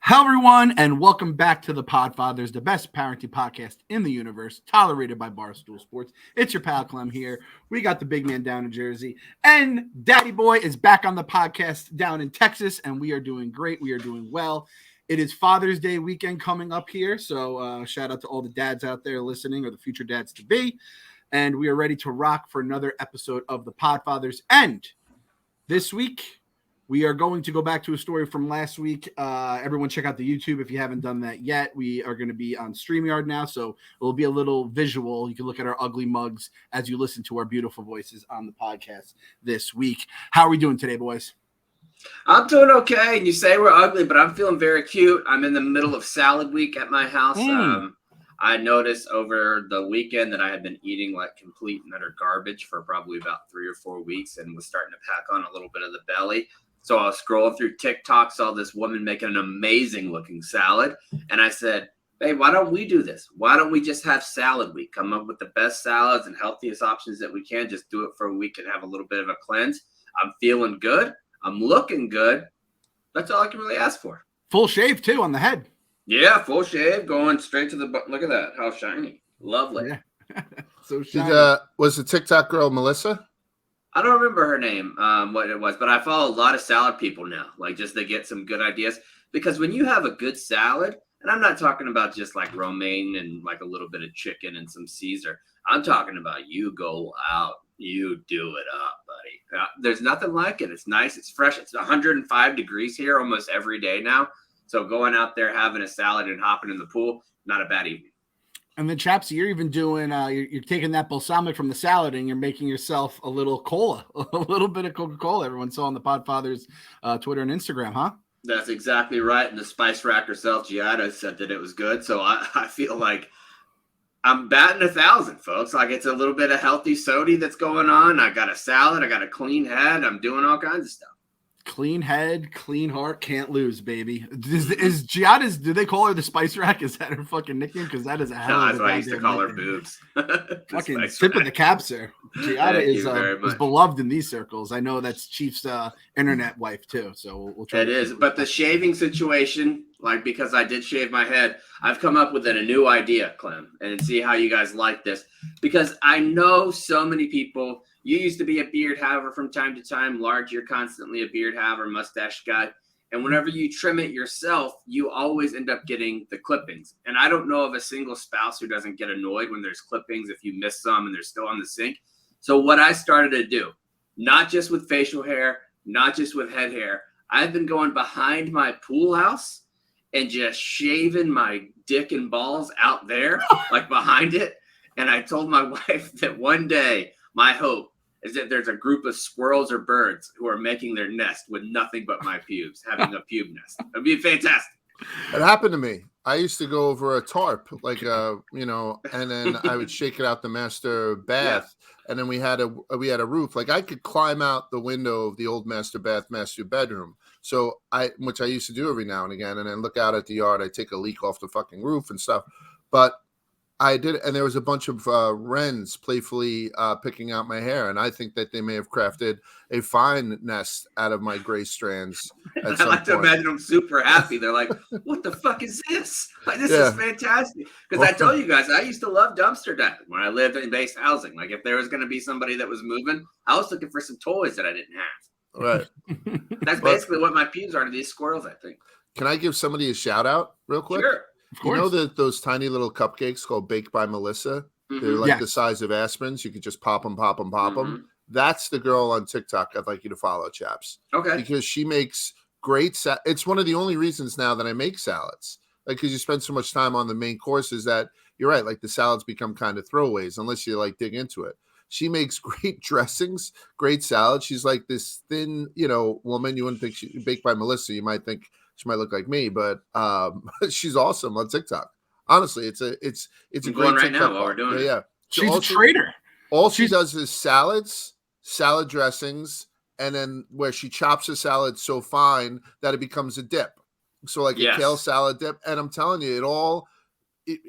Hello, everyone, and welcome back to the Podfathers, the best parenting podcast in the universe, tolerated by Barstool Sports. It's your pal Clem here. We got the big man down in Jersey, and Daddy Boy is back on the podcast down in Texas, and we are doing great. We are doing well. It is Father's Day weekend coming up here, so shout out to all the dads out there listening, or the future dads to be, and we are ready to rock for another episode of the Podfathers. And this week, we are going to go back to a story from last week. Everyone check out the YouTube if you haven't done that yet. We are going to be on StreamYard now, so it will be a little visual. You can look at our ugly mugs as you listen to our beautiful voices on the podcast this week. How are we doing today, boys? I'm doing okay. And you say we're ugly, but I'm feeling very cute. I'm in the middle of salad week at my house. I noticed over the weekend that I had been eating like complete and utter garbage for probably about 3 or 4 weeks and was starting to pack on a little bit of the belly. So I was scrolling through TikTok, saw this woman making an amazing looking salad. And I said, hey, why don't we do this? Why don't we just have salad week? Come up with the best salads and healthiest options that we can. Just do it for a week and have a little bit of a cleanse. I'm feeling good. I'm looking good. That's all I can really ask for. Full shave, too, on the head. Yeah, full shave, going straight to the butt. Look at that. How shiny. Lovely. Yeah. So shiny. Was the TikTok girl Melissa? I don't remember her name, what it was, but I follow a lot of salad people now, like just to get some good ideas. Because when you have a good salad, and I'm not talking about just like romaine and like a little bit of chicken and some Caesar. I'm talking about you go out, you do it up, buddy. There's nothing like it. It's nice. It's fresh. It's 105 degrees here almost every day now. So going out there, having a salad and hopping in the pool, not a bad evening. And then, Chaps, you're even doing, you're taking that balsamic from the salad and you're making yourself a little cola, a little bit of Coca-Cola. Everyone saw on the Podfathers Twitter and Instagram, huh? That's exactly right. And the spice rack herself, Giada, said that it was good. So I feel like I'm batting 1,000, folks. Like it's a little bit of healthy soda that's going on. I got a salad. I got a clean head. I'm doing all kinds of stuff. Clean head, clean heart, can't lose, baby. Is Giada's? Do they call her the Spice Rack? Is that her fucking nickname? Because that is a hell of a that's why I used to call her boobs. Fucking tip of the cap, sir. Giada is beloved in these circles. I know that's Chief's internet wife too. So we'll try. It is, but the shaving situation, like because I did shave my head, I've come up with a new idea, Clem, and see how you guys like this. Because I know so many people. You used to be a beard haver from time to time. Large, you're constantly a beard haver, mustache guy. And whenever you trim it yourself, you always end up getting the clippings. And I don't know of a single spouse who doesn't get annoyed when there's clippings if you miss some and they're still on the sink. So what I started to do, not just with facial hair, not just with head hair, I've been going behind my pool house and just shaving my dick and balls out there, like behind it. And I told my wife that one day, my hope is that there's a group of squirrels or birds who are making their nest with nothing but my pubes, having a pube nest. It'd be fantastic. It happened to me. I used to go over a tarp, like and then I would shake it out the master bath, and then we had a roof. Like I could climb out the window of the old master bath, master bedroom. So which I used to do every now and again, and then look out at the yard. I take a leak off the fucking roof and stuff, but I did, and there was a bunch of wrens playfully picking out my hair, and I think that they may have crafted a fine nest out of my gray strands. I like to imagine them super happy. They're like, "What the fuck is this? Like, this is fantastic!" Because I told you guys, I used to love dumpster diving when I lived in base housing. Like, if there was going to be somebody that was moving, I was looking for some toys that I didn't have. Right. That's basically what my pubes are to these squirrels, I think. Can I give somebody a shout out real quick? Sure. You know those tiny little cupcakes called Baked by Melissa? Mm-hmm. They're like the size of aspirins. You could just pop them. That's the girl on TikTok I'd like you to follow, chaps. Okay. Because she makes great it's one of the only reasons now that I make salads. Like, because you spend so much time on the main courses that you're right. Like the salads become kind of throwaways unless you like dig into it. She makes great dressings, great salads. She's like this thin, woman. You wouldn't think she Baked by Melissa. You might think she might look like me, but she's awesome on TikTok. Honestly, it's a great right TikTok now while we're doing it. Yeah. She's a trader. All she does is salads, salad dressings, and then where she chops the salad so fine that it becomes a dip. So like a kale salad dip. And I'm telling you,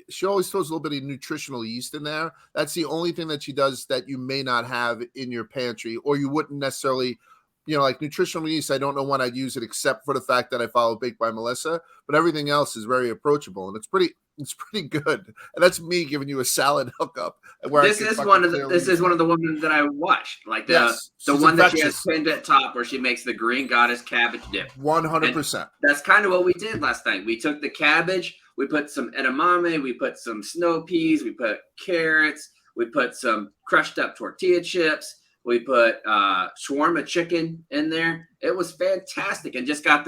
she always throws a little bit of nutritional yeast in there. That's the only thing that she does that you may not have in your pantry, or you wouldn't necessarily like nutritional yeast, I don't know when I'd use it except for the fact that I follow Baked by Melissa, but everything else is very approachable and it's pretty good. And that's me giving you a salad hookup. This is one of the women that I watched, like the one that she has pinned at top where she makes the green goddess cabbage dip. 100%. That's kind of what we did last night. We took the cabbage, we put some edamame, we put some snow peas, we put carrots, we put some crushed up tortilla chips. We put shawarma chicken in there. It was fantastic. And just got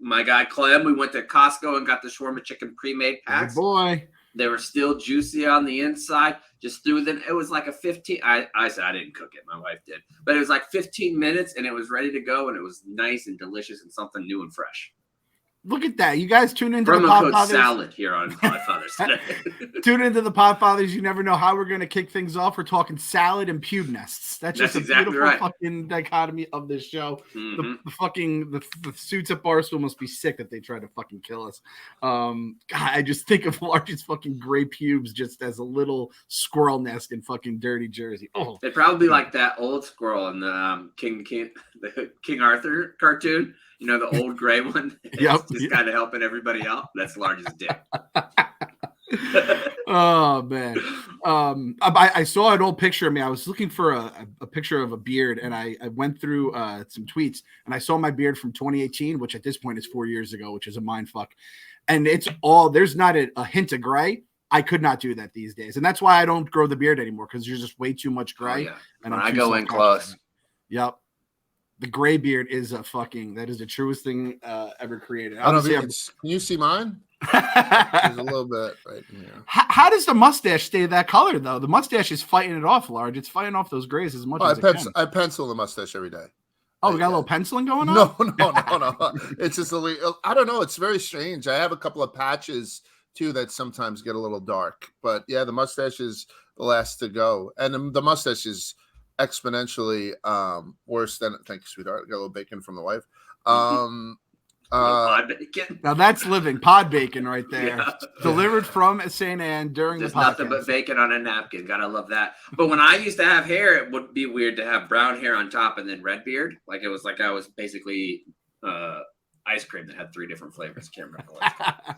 my guy Clem, we went to Costco and got the shawarma chicken pre-made packs. Oh boy. They were still juicy on the inside. Just threw them. It was like a 15. I said I didn't cook it. My wife did. But it was like 15 minutes and it was ready to go. And it was nice and delicious and something new and fresh. Look at that. You guys tune into the Podfathers. Salad here on Podfathers today. Tune into the Podfathers. You never know how we're going to kick things off. We're talking salad and pube nests. That's just a exactly beautiful right. fucking dichotomy of this show. Mm-hmm. The suits at Barstool must be sick that they try to fucking kill us. God, I just think of Large's fucking gray pubes just as a little squirrel nest in fucking dirty Jersey. Oh, it'd probably be like that old squirrel in the King Arthur cartoon. You know, the old gray one? Yep. Just kind of helping everybody out. That's Large's dick. Oh, man. I saw an old picture of me. I was looking for a picture of a beard, and I went through some tweets, and I saw my beard from 2018, which at this point is 4 years ago, which is a mind fuck. And there's not a hint of gray. I could not do that these days. And that's why I don't grow the beard anymore, because there's just way too much gray. Oh, yeah. And I go in close. Yep. The gray beard is that is the truest thing ever created. Can you see mine? There's a little bit right here. How does the mustache stay that color, though? The mustache is fighting it off, Large. It's fighting off those grays as much as it can. I pencil the mustache every day. Oh, we got a little penciling going on? No. It's just I don't know. It's very strange. I have a couple of patches, too, that sometimes get a little dark. But, yeah, the mustache is the last to go. And the mustache is exponentially worse than thank you, sweetheart. Got a little bacon from the wife. Pod bacon. Now that's living pod bacon right there. Yeah. Delivered from St. Anne during There's the podcast. nothing but bacon on a napkin. Gotta love that. But when I used to have hair, it would be weird to have brown hair on top and then red beard. Like it was like I was basically ice cream that had 3 different flavors. Can't remember what.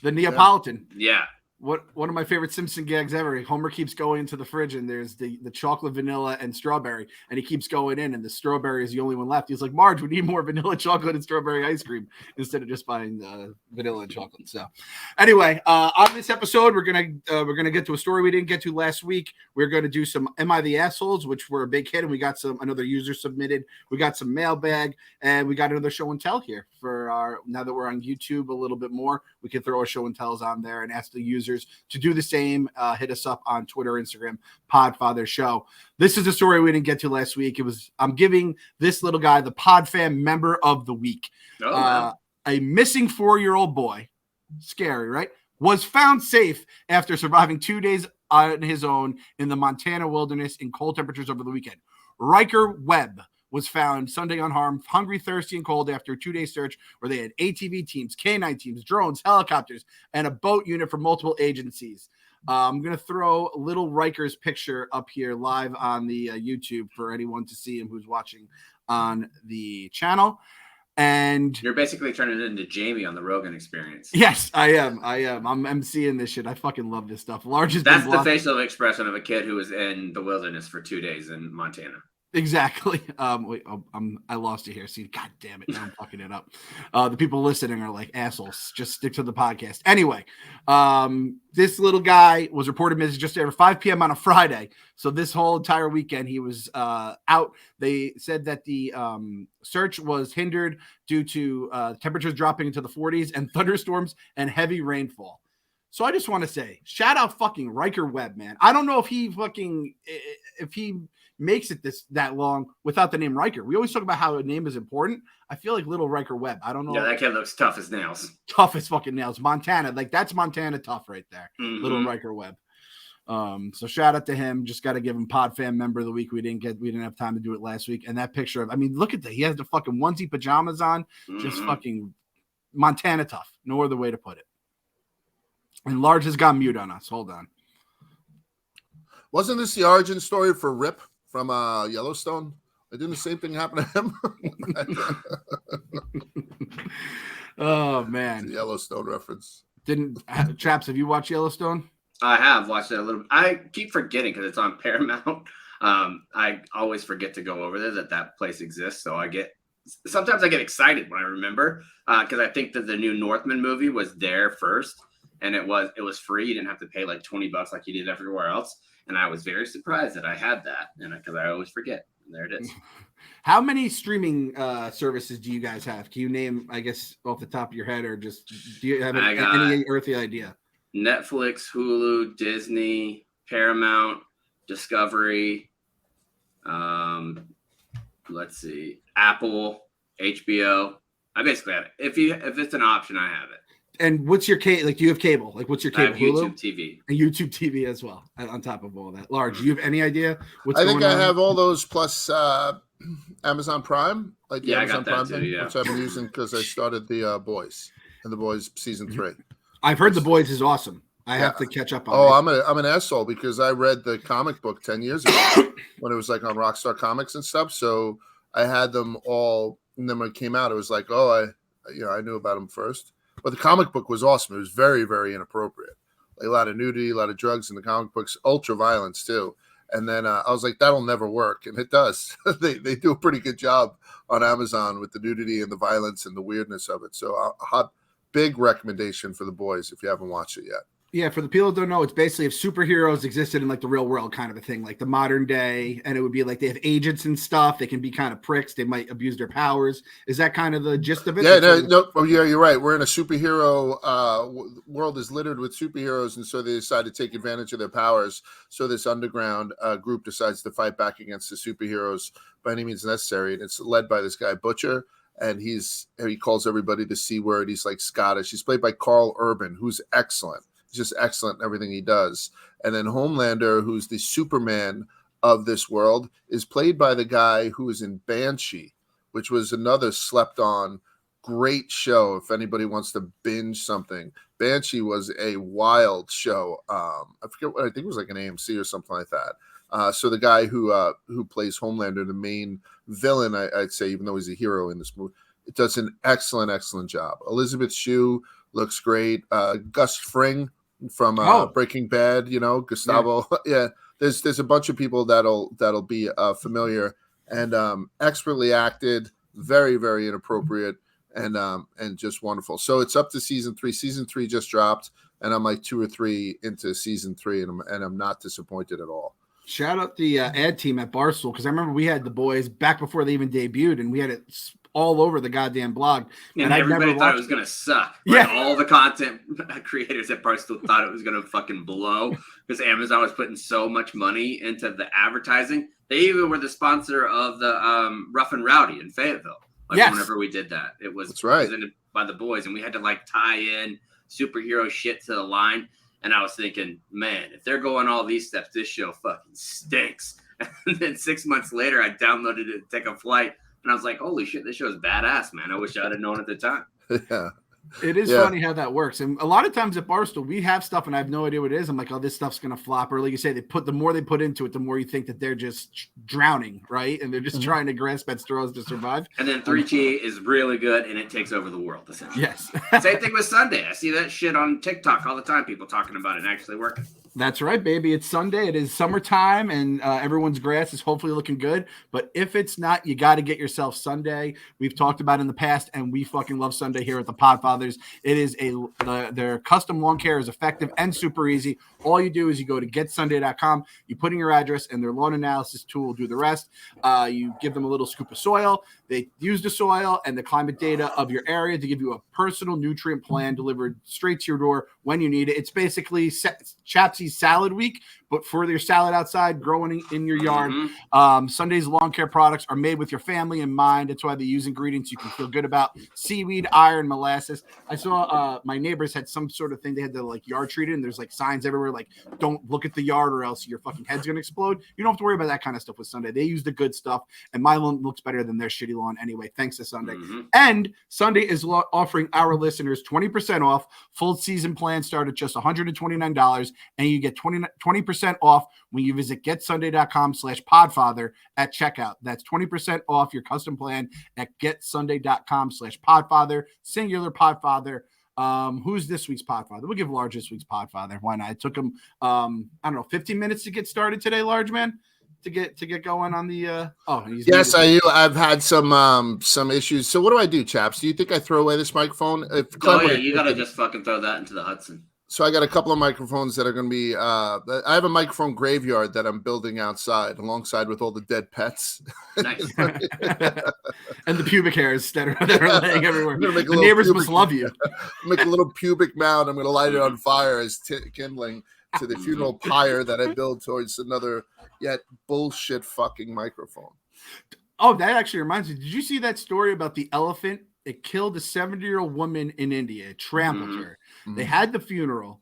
The Neapolitan. Yeah. One of my favorite Simpson gags ever. Homer keeps going into the fridge and there's the chocolate, vanilla, and strawberry, and he keeps going in, and the strawberry is the only one left. He's like, Marge, we need more vanilla, chocolate, and strawberry ice cream instead of just buying vanilla and chocolate. So, anyway, on this episode, we're gonna get to a story we didn't get to last week. We're gonna do some "Am I the Assholes?" which were a big hit, and we got another user submitted. We got some mailbag, and we got another show and tell here for our. Now that we're on YouTube a little bit more, we can throw our show and tells on there and ask the users to do the same. Hit us up on Twitter, Instagram, Podfather Show. This is a story we didn't get to last week. I'm giving this little guy the Podfam Member of the Week. Oh, wow. A missing 4-year-old boy, scary, right? Was found safe after surviving 2 days on his own in the Montana wilderness in cold temperatures over the weekend. Riker Webb was found Sunday unharmed, hungry, thirsty, and cold after a 2-day search where they had ATV teams, K9 teams, drones, helicopters, and a boat unit from multiple agencies. I'm going to throw little Riker's picture up here live on the YouTube for anyone to see him who's watching on the channel. And you're basically turning it into Jamie on the Rogan Experience. Yes, I am. I'm MCing this shit. I fucking love this stuff. That's the facial expression of a kid who was in the wilderness for 2 days in Montana. Exactly. Wait, I lost you here. See, God damn it. Now I'm fucking it up. The people listening are like assholes. Just stick to the podcast. Anyway, this little guy was reported missing just after 5 p.m. on a Friday. So this whole entire weekend he was out. They said that the search was hindered due to temperatures dropping into the 40s and thunderstorms and heavy rainfall. So I just want to say, shout out fucking Riker Webb, man. I don't know if he makes it that long without the name Riker. We always talk about how a name is important. I feel like little Riker Webb. I don't know. Yeah, that kid looks tough as nails. Tough as fucking nails. Montana. Like that's Montana tough right there. Mm-hmm. Little Riker Webb. So shout out to him. Just got to give him Podfam Member of the Week. We didn't have time to do it last week. And that picture of, look at that. He has the fucking onesie pajamas on. Mm-hmm. Just fucking Montana tough. No other way to put it. And Large has got mute on us. Hold on. Wasn't this the origin story for Rip from Yellowstone? Didn't the same thing happen to him? Oh It's man, a Yellowstone reference. Chaps, have you watched Yellowstone? I have watched it a little. I keep forgetting because it's on Paramount. I always forget to go over there that place exists. So sometimes I get excited when I remember because I think that the new Northman movie was there first, and it was free. You didn't have to pay like $20 like you did everywhere else. And I was very surprised that I had that, and because I always forget. And there it is. How many streaming services do you guys have? Can you name, I guess, off the top of your head, or just do you have any earthly idea? Netflix, Hulu, Disney, Paramount, Discovery. Let's see, Apple, HBO. I basically have it. If it's an option, I have it. And what's your cable? Like, do you have cable? Like, what's your cable? I have YouTube TV. And YouTube TV as well. On top of all that, Large. Do you have any idea what's I going think I on? have all those plus Amazon Prime, like the Amazon I got that Prime too, thing, which I've been using because I started the Boys and the Boys season 3. I've heard The Boys is awesome. I have to catch up on it. Oh, I'm an asshole because I read the comic book 10 years ago when it was like on Rockstar Comics and stuff. So I had them all, and then when it came out, it was like, I knew about them first. But the comic book was awesome. It was very, very inappropriate. Like a lot of nudity, a lot of drugs in the comic books, ultra violence too. And then I was like, that'll never work. And it does. They do a pretty good job on Amazon with the nudity and the violence and the weirdness of it. So big recommendation for The Boys if you haven't watched it yet. Yeah, for the people who don't know, it's basically if superheroes existed in like the real world kind of a thing, like the modern day, and it would be like they have agents and stuff. They can be kind of pricks. They might abuse their powers. Is that kind of the gist of it? Yeah, no. Oh, yeah, you're right. We're in a superhero world is littered with superheroes, and so they decide to take advantage of their powers. So this underground group decides to fight back against the superheroes by any means necessary, and it's led by this guy Butcher. And he calls everybody the C word. He's like Scottish. He's played by Carl Urban, who's excellent. He's just excellent in everything he does. And then Homelander, who's the Superman of this world, is played by the guy who was in Banshee, which was another slept-on great show. If anybody wants to binge something, Banshee was a wild show. I forget what I think it was like an AMC or something like that. So the guy who plays Homelander, the main villain, I'd say, even though he's a hero in this movie, it does an excellent job. Elizabeth Shue looks great. Gus Fring from Breaking Bad, Gustavo. Yeah, there's a bunch of people that'll be familiar and expertly acted, very, very inappropriate and just wonderful. So it's up to season 3. Season 3 just dropped, and I'm like 2 or 3 into season 3, and I'm not disappointed at all. Shout out the ad team at Barstool, because I remember we had The Boys back before they even debuted, and we had it all over the goddamn blog. And everybody thought it was going to suck. Right? Yeah. All the content creators at Barstool thought it was going to fucking blow because Amazon was putting so much money into the advertising. They even were the sponsor of the Rough and Rowdy in Fayetteville. Whenever we did that, it was, that's right. By the Boys, and we had to like tie in superhero shit to the line. And I was thinking, man, if they're going all these steps, this show fucking stinks. And then 6 months later, I downloaded it to take a flight. And I was like, holy shit, this show is badass, man. I wish I'd have known at the time. Yeah. It is funny how that works. And a lot of times at Barstool, we have stuff and I have no idea what it is. I'm like, oh, this stuff's going to flop. Or like you say, the more they put into it, the more you think that they're just drowning, right? And they're just trying to grasp at straws to survive. And then 3G is really good and it takes over the world, essentially. Yes. Same thing with Sunday. I see that shit on TikTok all the time, people talking about it and actually working. That's right, baby. It's Sunday. It is summertime, and everyone's grass is hopefully looking good. But if it's not, you got to get yourself Sunday. We've talked about it in the past, and we fucking love Sunday here at the Podfathers. It is their custom lawn care is effective and super easy. All you do is you go to getsunday.com, you put in your address, and their lawn analysis tool will do the rest. You give them a little scoop of soil. They use the soil and the climate data of your area to give you a personal nutrient plan delivered straight to your door when you need it. It's basically Chapsy's salad week, but for your salad outside, growing in your yard. Sunday's lawn care products are made with your family in mind. That's why they use ingredients you can feel good about. Seaweed, iron, molasses. I saw my neighbors had some sort of thing. They had to like yard treat it, and there's like signs everywhere like, don't look at the yard or else your fucking head's going to explode. You don't have to worry about that kind of stuff with Sunday. They use the good stuff, and my lawn looks better than their shitty lawn anyway, thanks to Sunday. And Sunday is offering our listeners 20% off. Full season plan start at just $129, and and you get 20% off when you visit getsunday.com/podfather at checkout. That's 20% off your custom plan at getsunday.com/podfather, singular podfather. Who's this week's Podfather? We'll give Large this week's Podfather. Why not? It took him, I don't know, 15 minutes to get started today, Large man, to get going on the. Yes, I've had some issues. So what do I do, chaps? Do you think I throw away this microphone? You gotta just fucking throw that into the Hudson. So I got a couple of microphones that are going to be. I have a microphone graveyard that I'm building outside, alongside with all the dead pets. Nice. And the pubic hairs that are laying everywhere. The neighbors must love you. Make a little pubic mound. I'm going to light it on fire as kindling to the funeral pyre that I build towards another yet bullshit fucking microphone. Oh, that actually reminds me. Did you see that story about the elephant? It killed a 70-year-old woman in India. It trampled her. Mm-hmm. They had the funeral.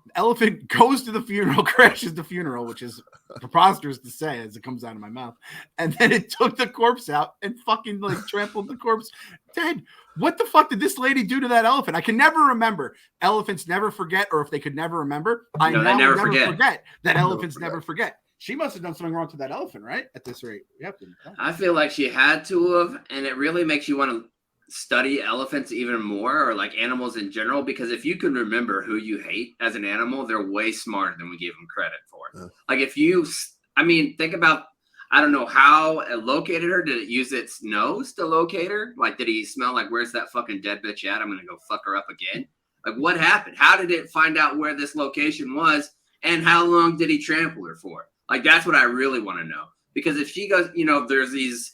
The elephant goes to the funeral, crashes the funeral, which is preposterous to say as it comes out of my mouth. And then it took the corpse out and fucking trampled the corpse dead. What the fuck did this lady do to that elephant? I can never remember. Elephants never forget, or if they could never remember, I never forget that elephants never forget. She must have done something wrong to that elephant, right? At this rate. I feel like she had to have, and it really makes you want to study elephants even more, or like animals in general, because if you can remember who you hate as an animal, they're way smarter than we give them credit for. Like if you, think about, I don't know how it located her. Did it use its nose to locate her? Like, did he smell like, where's that fucking dead bitch at? I'm going to go fuck her up again. Like, what happened? How did it find out where this location was? And how long did he trample her for? Like, that's what I really want to know. Because if she goes, there's these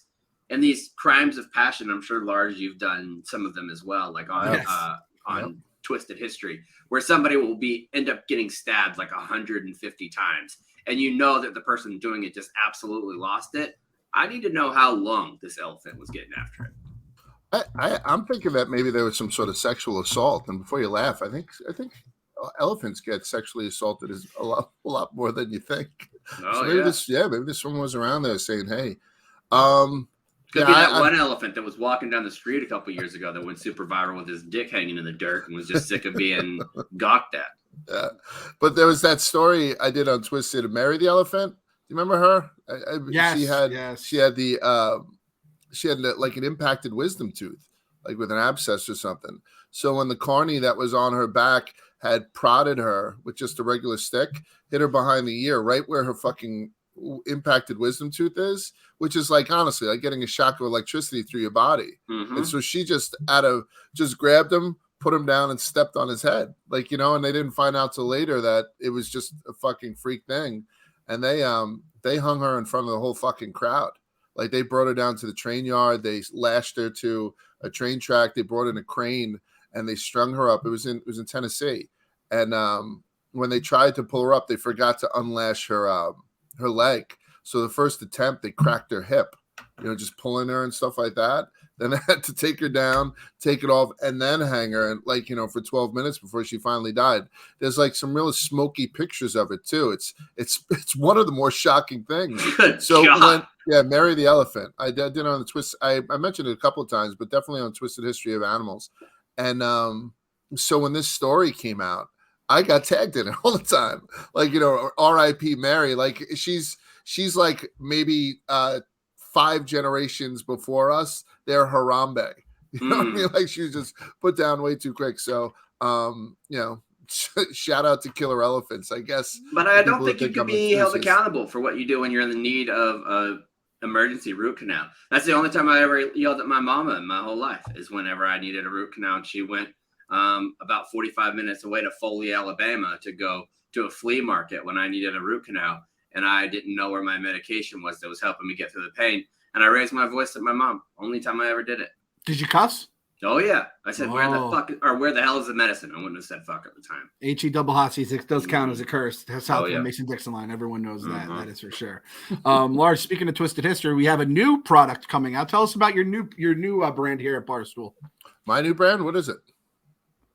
crimes of passion, I'm sure, Lars, you've done some of them as well, like on Twisted History, where somebody will end up getting stabbed like 150 times. And you know that the person doing it just absolutely lost it. I need to know how long this elephant was getting after it. I'm thinking that maybe there was some sort of sexual assault. And before you laugh, I think elephants get sexually assaulted is a lot more than you think. Oh, so maybe this one was around there saying, hey, could be that one elephant that was walking down the street a couple years ago that went super viral with his dick hanging in the dirt and was just sick of being gawked at. Yeah, but there was that story I did on Twisted of Mary the elephant. Do you remember her? Yes. She had like an impacted wisdom tooth, like with an abscess or something. So when the carny that was on her back had prodded her with just a regular stick, hit her behind the ear, right where her fucking impacted wisdom tooth is, which is like, honestly, like getting a shock of electricity through your body. Mm-hmm. And so she just grabbed him, put him down, and stepped on his head, and they didn't find out till later that it was just a fucking freak thing. And they hung her in front of the whole fucking crowd. Like, they brought her down to the train yard, they lashed her to a train track, they brought in a crane, and they strung her up. It was in Tennessee. And when they tried to pull her up, they forgot to unlash her leg. So the first attempt, they cracked her hip, just pulling her and stuff like that. Then they had to take her down, take it off, and then hang her, and for 12 minutes before she finally died. There's like some really smoky pictures of it too. It's one of the more shocking things. Mary the elephant. I did on the Twist. I mentioned it a couple of times, but definitely on Twisted History of Animals. And so when this story came out, I got tagged in it all the time. Like, R.I.P. Mary. Like, she's like maybe 5 generations before us. They're Harambe. You know what I mean? Like, she was just put down way too quick. So, shout out to killer elephants, I guess. But I don't think you can be held accountable for what you do when you're in the need of a emergency root canal. That's the only time I ever yelled at my mama in my whole life, is whenever I needed a root canal. And she went about 45 minutes away to Foley, Alabama, to go to a flea market when I needed a root canal. And I didn't know where my medication was that was helping me get through the pain. And I raised my voice at my mom. Only time I ever did it. Did you cuss? Oh, yeah. I said, where the hell is the medicine? I wouldn't have said fuck at the time. H-E-double-H-C-6 does count as a curse. That's how the Mason-Dixon line. Everyone knows that. That is for sure. Lars, speaking of Twisted History, we have a new product coming out. Tell us about your new brand here at Barstool. My new brand? What is it?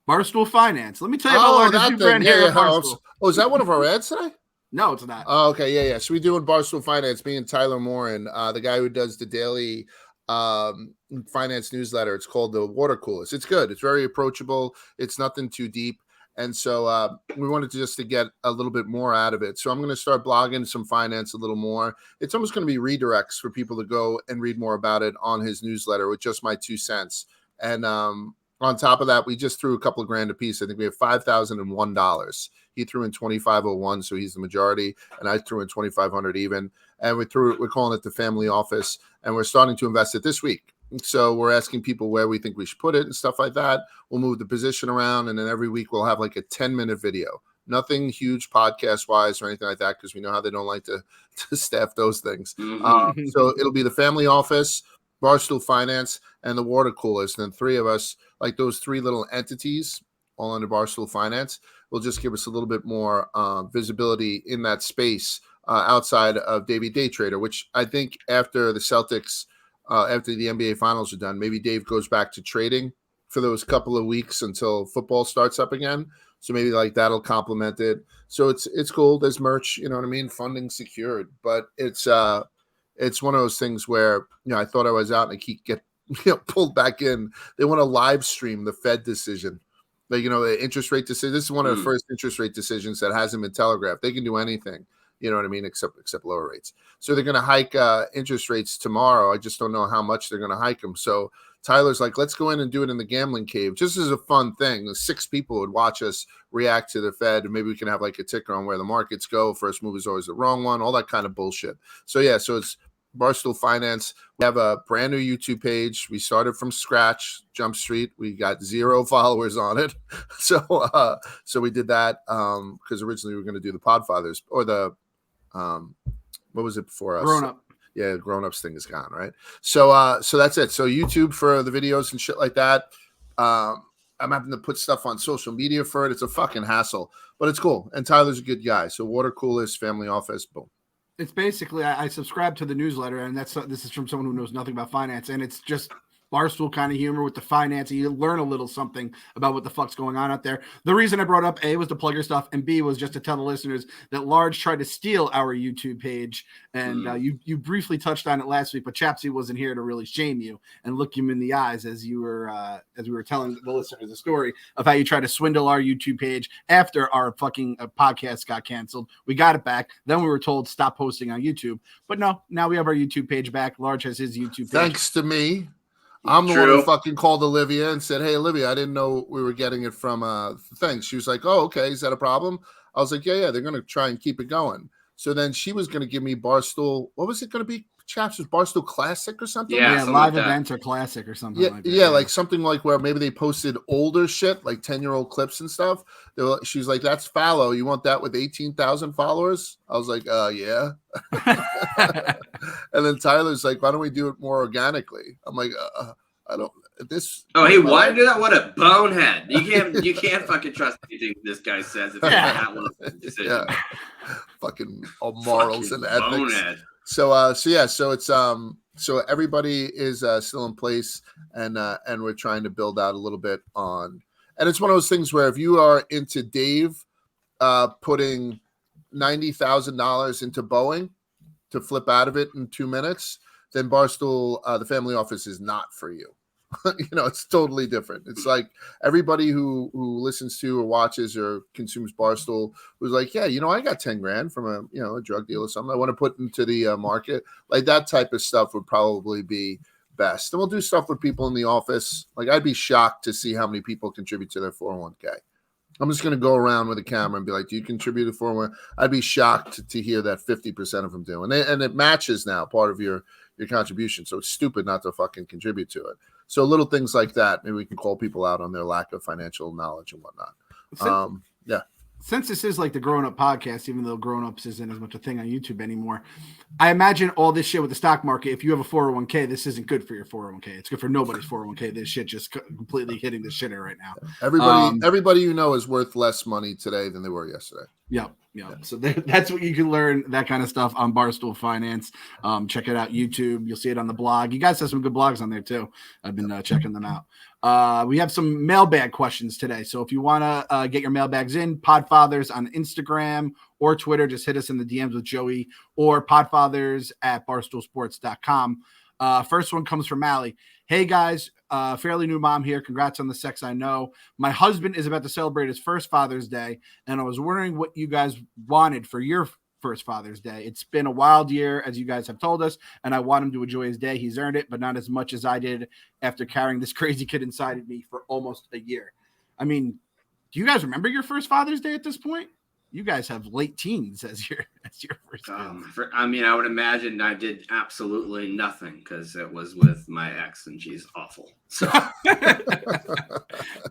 Barstool Finance. Let me tell you about our new brand here at Barstool. Oh, is that one of our ads today? No, it's not. Oh, okay. Yeah. So we're doing Barstool Finance, me and Tyler Morin, the guy who does the daily finance newsletter. It's called the Water Coolest. It's good. It's very approachable. It's nothing too deep. And so we wanted to get a little bit more out of it. So I'm going to start blogging some finance a little more. It's almost going to be redirects for people to go and read more about it on his newsletter with just my 2 cents. And on top of that, we just threw a couple of grand a piece. I think we have $5,001. He threw in 2,501, so he's the majority, and I threw in 2,500 even. And we're calling it the family office, and we're starting to invest it this week. So we're asking people where we think we should put it and stuff like that. We'll move the position around, and then every week we'll have like a 10-minute video. Nothing huge podcast-wise or anything like that, because we know how they don't like to staff those things. So it'll be the family office, Barstool Finance, and the water coolers. And then 3 of us, like those 3 little entities, all under Barstool Finance, will just give us a little bit more visibility in that space outside of Davey Day Trader, which I think after the Celtics, after the NBA Finals are done, maybe Dave goes back to trading for those couple of weeks until football starts up again. So maybe like that'll complement it. So it's cool. There's merch, you know what I mean? Funding secured, but it's one of those things where, I thought I was out and I keep get pulled back in. They want to live stream the Fed decision. Like, the interest rate decision. This is one of the first interest rate decisions that hasn't been telegraphed. They can do anything, you know what I mean, except lower rates. So they're going to hike interest rates tomorrow. I just don't know how much they're going to hike them. So Tyler's like, let's go in and do it in the gambling cave. Just as a fun thing. 6 people would watch us react to the Fed, and maybe we can have like a ticker on where the markets go. First move is always the wrong one, all that kind of bullshit. So yeah, so it's Barstool Finance. We have a brand new YouTube page. We started from scratch, Jump Street. We got 0 followers on it. So we did that because originally we were going to do the Podfathers or the what was it before us? Grown Up. Yeah, Grown Ups thing is gone, right? So that's it. So YouTube for the videos and shit like that. I'm having to put stuff on social media for it. It's a fucking hassle, but it's cool. And Tyler's a good guy. So water coolers, family office, boom. It's basically, I subscribe to the newsletter, and this is from someone who knows nothing about finance, and it's just Barstool kind of humor with the finance. You learn a little something about what the fuck's going on out there. The reason I brought up A was to plug your stuff, and B was just to tell the listeners that Large tried to steal our YouTube page, and you briefly touched on it last week, but Chapsy wasn't here to really shame you and look you in the eyes as we were telling the listeners the story of how you tried to swindle our YouTube page after our fucking podcast got canceled. We got it back. Then we were told stop posting on YouTube, but no, now we have our YouTube page back. Large has his YouTube page. Thanks to me. I'm the one who fucking called Olivia and said, hey, Olivia, I didn't know we were getting it from things. She was like, oh, okay. Is that a problem? I was like, yeah, they're going to try and keep it going. So then she was going to give me Barstool. What was it going to be? Chaps, was Barstool Classic or something? Yeah, live events or classic or something like that. Yeah, like something like where maybe they posted older shit, like 10-year-old clips and stuff. She was like, that's fallow. You want that with 18,000 followers? I was like, yeah. And then Tyler's like, why don't we do it more organically? I'm like, I don't. This. Oh, he wanted to do that? What a bonehead! You can't fucking trust anything this guy says if it's that one decision. Yeah. Fucking morals and ethics. Bonehead. So it's so everybody is still in place, and we're trying to build out a little bit on, and it's one of those things where if you are into Dave putting $90,000 into Boeing to flip out of it in 2 minutes, then Barstool, the family office, is not for you. It's totally different. It's like everybody who listens to or watches or consumes Barstool was like, yeah, I got 10 grand from a drug deal or something I want to put into the market. Like that type of stuff would probably be best. And we'll do stuff with people in the office. Like I'd be shocked to see how many people contribute to their 401k. I'm just going to go around with a camera and be like, do you contribute to 401k? I'd be shocked to hear that 50% of them do. And it matches now part of your contribution. So it's stupid not to fucking contribute to it. So little things like that, maybe we can call people out on their lack of financial knowledge and whatnot. Since this is like the Grown Up podcast, even though Grown Ups isn't as much a thing on YouTube anymore, I imagine all this shit with the stock market, if you have a 401k, this isn't good for your 401k. It's good for nobody's 401k. This shit just completely hitting the shitter right now. Everybody is worth less money today than they were yesterday. Yep. So that's what you can learn, that kind of stuff on Barstool Finance. Check it out, YouTube. You'll see it on the blog. You guys have some good blogs on there too. I've been checking them out. We have some mailbag questions today. So if you want to get your mailbags in, Podfathers on Instagram or Twitter, just hit us in the DMs with Joey or podfathers@barstoolsports.com. First one comes from Allie. Hey guys, fairly new mom here. Congrats on the sex, I know. My husband is about to celebrate his first Father's Day, and I was wondering what you guys wanted for your first Father's Day. It's been a wild year, as you guys have told us, and I want him to enjoy his day. He's earned it, but not as much as I did after carrying this crazy kid inside of me for almost a year. I mean, do you guys remember your first Father's Day at this point? You guys have late teens as your first. I mean, I would imagine I did absolutely nothing because it was with my ex and she's awful. So,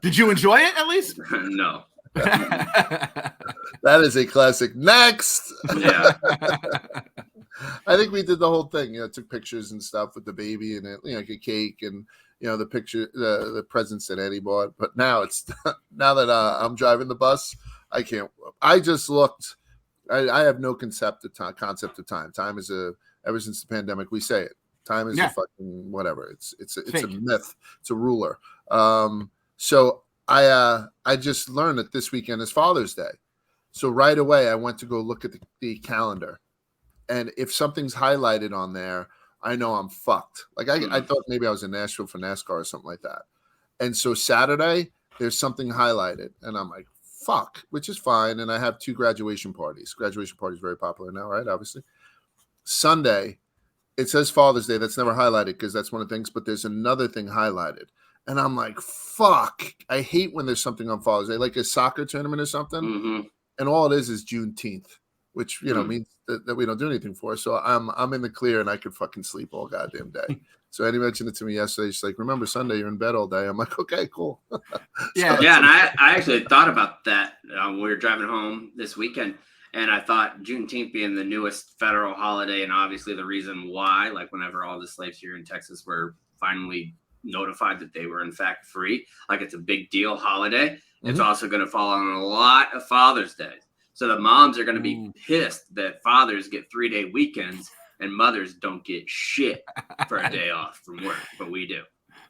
did you enjoy it at least? No. That is a classic. Next. Yeah. I think we did the whole thing. Took pictures and stuff with the baby and like a cake and the picture, the presents that Eddie bought. But now now that I'm driving the bus. I can't. I just looked. I have no concept of time. Time is ever since the pandemic, we say it. Time is a fucking whatever. It's a myth. It's a ruler. So I just learned that this weekend is Father's Day. So right away I went to go look at the calendar, and if something's highlighted on there, I know I'm fucked. Like I thought maybe I was in Nashville for NASCAR or something like that. And so Saturday there's something highlighted, and I'm like, fuck, which is fine. And I have 2 graduation parties. Graduation parties very popular now, right? Obviously. Sunday, it says Father's Day. That's never highlighted because that's one of the things, but there's another thing highlighted. And I'm like, fuck. I hate when there's something on Father's Day, like a soccer tournament or something. Mm-hmm. And all it is Juneteenth, which, means that we don't do anything for. So I'm in the clear and I could fucking sleep all goddamn day. So Eddie mentioned it to me yesterday. She's like, remember Sunday, you're in bed all day. I'm like, okay, cool. Yeah. And I actually thought about that. We were driving home this weekend, and I thought Juneteenth being the newest federal holiday, and obviously the reason why, like whenever all the slaves here in Texas were finally notified that they were in fact free, like it's a big deal holiday. Mm-hmm. It's also going to fall on a lot of Father's Day. So the moms are going to be pissed that fathers get 3-day weekends and mothers don't get shit for a day off from work, but we do.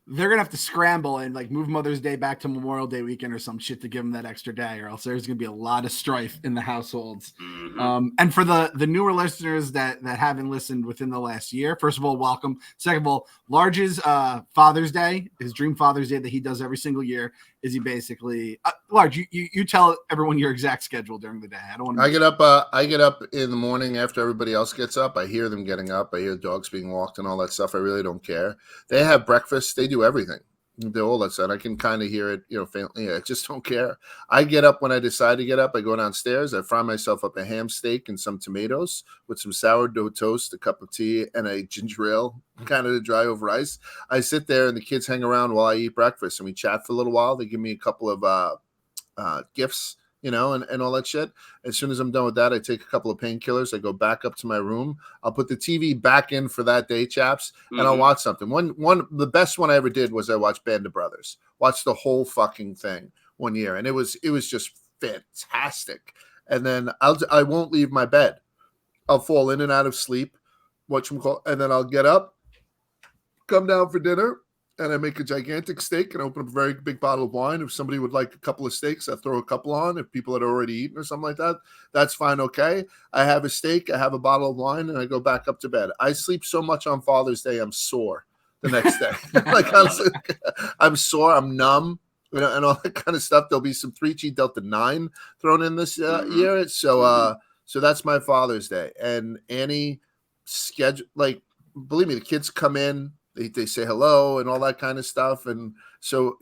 They're going to have to scramble and like move Mother's Day back to Memorial Day weekend or some shit to give them that extra day, or else there's going to be a lot of strife in the households. Mm-hmm. And for the newer listeners that haven't listened within the last year, first of all, welcome. Second of all, Large's Father's Day, his dream Father's Day that he does every single year, is he basically Large? You tell everyone your exact schedule during the day. I don't want to. I get up in the morning after everybody else gets up. I hear them getting up. I hear dogs being walked and all that stuff. I really don't care. They have breakfast. They do everything. Do all that stuff. I can kind of hear it, faintly. I just don't care. I get up when I decide to get up. I go downstairs. I fry myself up a ham steak and some tomatoes with some sourdough toast, a cup of tea, and a ginger ale, kind of to dry over ice. I sit there and the kids hang around while I eat breakfast, and we chat for a little while. They give me a couple of gifts, and all that shit. As soon as I'm done with that, I take a couple of painkillers. I go back up to my room. I'll put the TV back in for that day, chaps, and I'll watch something. The best one I ever did was I watched Band of Brothers. Watched the whole fucking thing one year, and it was just fantastic. And then I won't leave my bed. I'll fall in and out of sleep, and then I'll get up, come down for dinner. And I make a gigantic steak and open up a very big bottle of wine. If somebody would like a couple of steaks, I throw a couple on. If people had already eaten or something like that, that's fine. Okay. I have a steak, I have a bottle of wine, and I go back up to bed. I sleep so much on Father's Day, I'm sore the next day. I'm sore, I'm numb, and all that kind of stuff. There'll be some 3G Delta 9 thrown in this year. So that's my Father's Day. And Annie schedule, believe me, the kids come in. They say hello and all that kind of stuff. And so,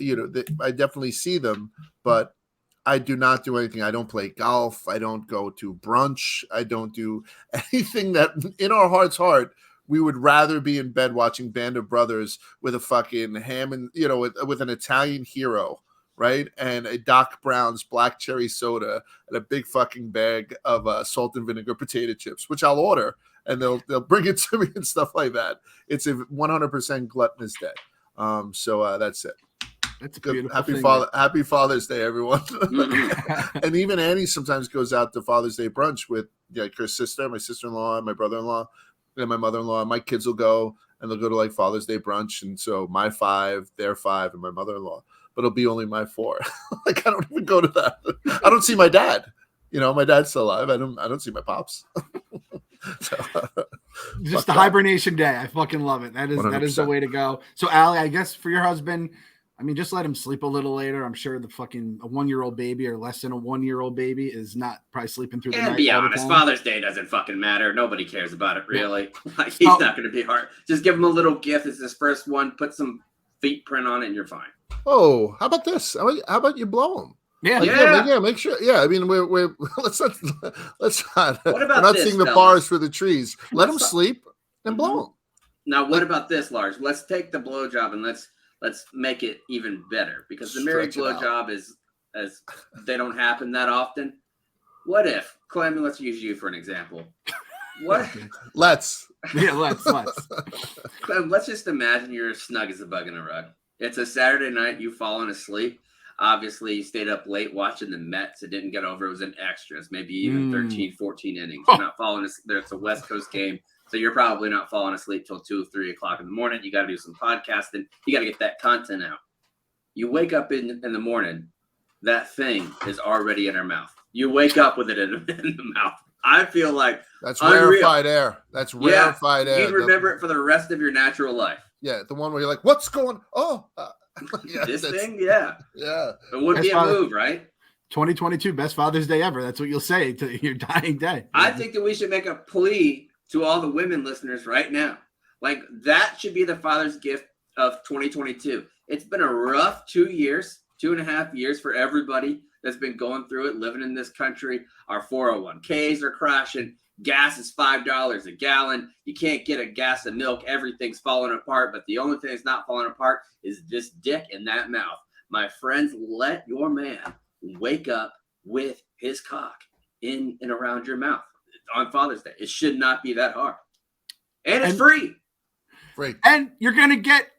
I definitely see them, but I do not do anything. I don't play golf. I don't go to brunch. I don't do anything that in our heart's heart, we would rather be in bed watching Band of Brothers with a fucking ham and, with an Italian hero, right? And a Doc Brown's black cherry soda and a big fucking bag of salt and vinegar potato chips, which I'll order. And they'll bring it to me and stuff like that. It's a 100% gluttonous day. So that's it. That's good. Happy Father's Day, everyone. And even Annie sometimes goes out to Father's Day brunch with her sister, my sister-in-law, my brother-in-law, and my mother-in-law. My kids will go and they'll go to Father's Day brunch. And so my 5, their 5, and my mother-in-law. But it'll be only my 4. I don't even go to that. I don't see my dad. My dad's still alive. I don't see my pops. So, Just the hibernation day. I fucking love it. That is 100%. the way to go. So, Allie, I guess for your husband, I mean, just let him sleep a little later. I'm sure a 1-year-old baby or less than a 1-year-old baby is not probably sleeping through the night. And be honest, Father's Day doesn't fucking matter. Nobody cares about it, really. Yeah. Like, he's not going to be hard. Just give him a little gift. It's his first one. Put some feet print on it, and you're fine. Oh, how about this? How about you blow him? Yeah, make sure. Yeah, I mean, we're let's not. What about we're not this, seeing the fellas? bars for the trees. Let him sleep and blow him. Now, what about this, Lars? Let's take the blowjob and let's make it even better, because the married blowjob is they don't happen that often. What if, Clem? Let's use you for an example. What? Let's. Clem, let's just imagine you're as snug as a bug in a rug. It's a Saturday night. You've fallen asleep. Obviously, you stayed up late watching the Mets. It didn't get over. It was in extras, maybe even 13, 14 innings. You're not falling asleep. It's a West Coast game, so you're probably not falling asleep till 2 or 3 o'clock in the morning. You got to do some podcasting. You got to get that content out. You wake up in the morning, that thing is already in her mouth. You wake up with it in the mouth. I feel like that's rarefied air. That's rarefied air. You'd remember it for the rest of your natural life. Yeah, the one where you're like, "What's going? Oh, this thing, yeah. It wouldn't be a move, right? 2022, best Father's Day ever. That's what you'll say to your dying day. I think that we should make a plea to all the women listeners right now. Like, that should be the father's gift of 2022. It's been a rough 2.5 years for everybody that's been going through it, living in this country. Our 401ks are crashing. Gas is $5 a gallon. You can't get a gas of milk. Everything's falling apart. But the only thing that's not falling apart is this dick in that mouth. My friends, let your man wake up with his cock in and around your mouth on Father's Day. It should not be that hard. And it's free. And you're going to get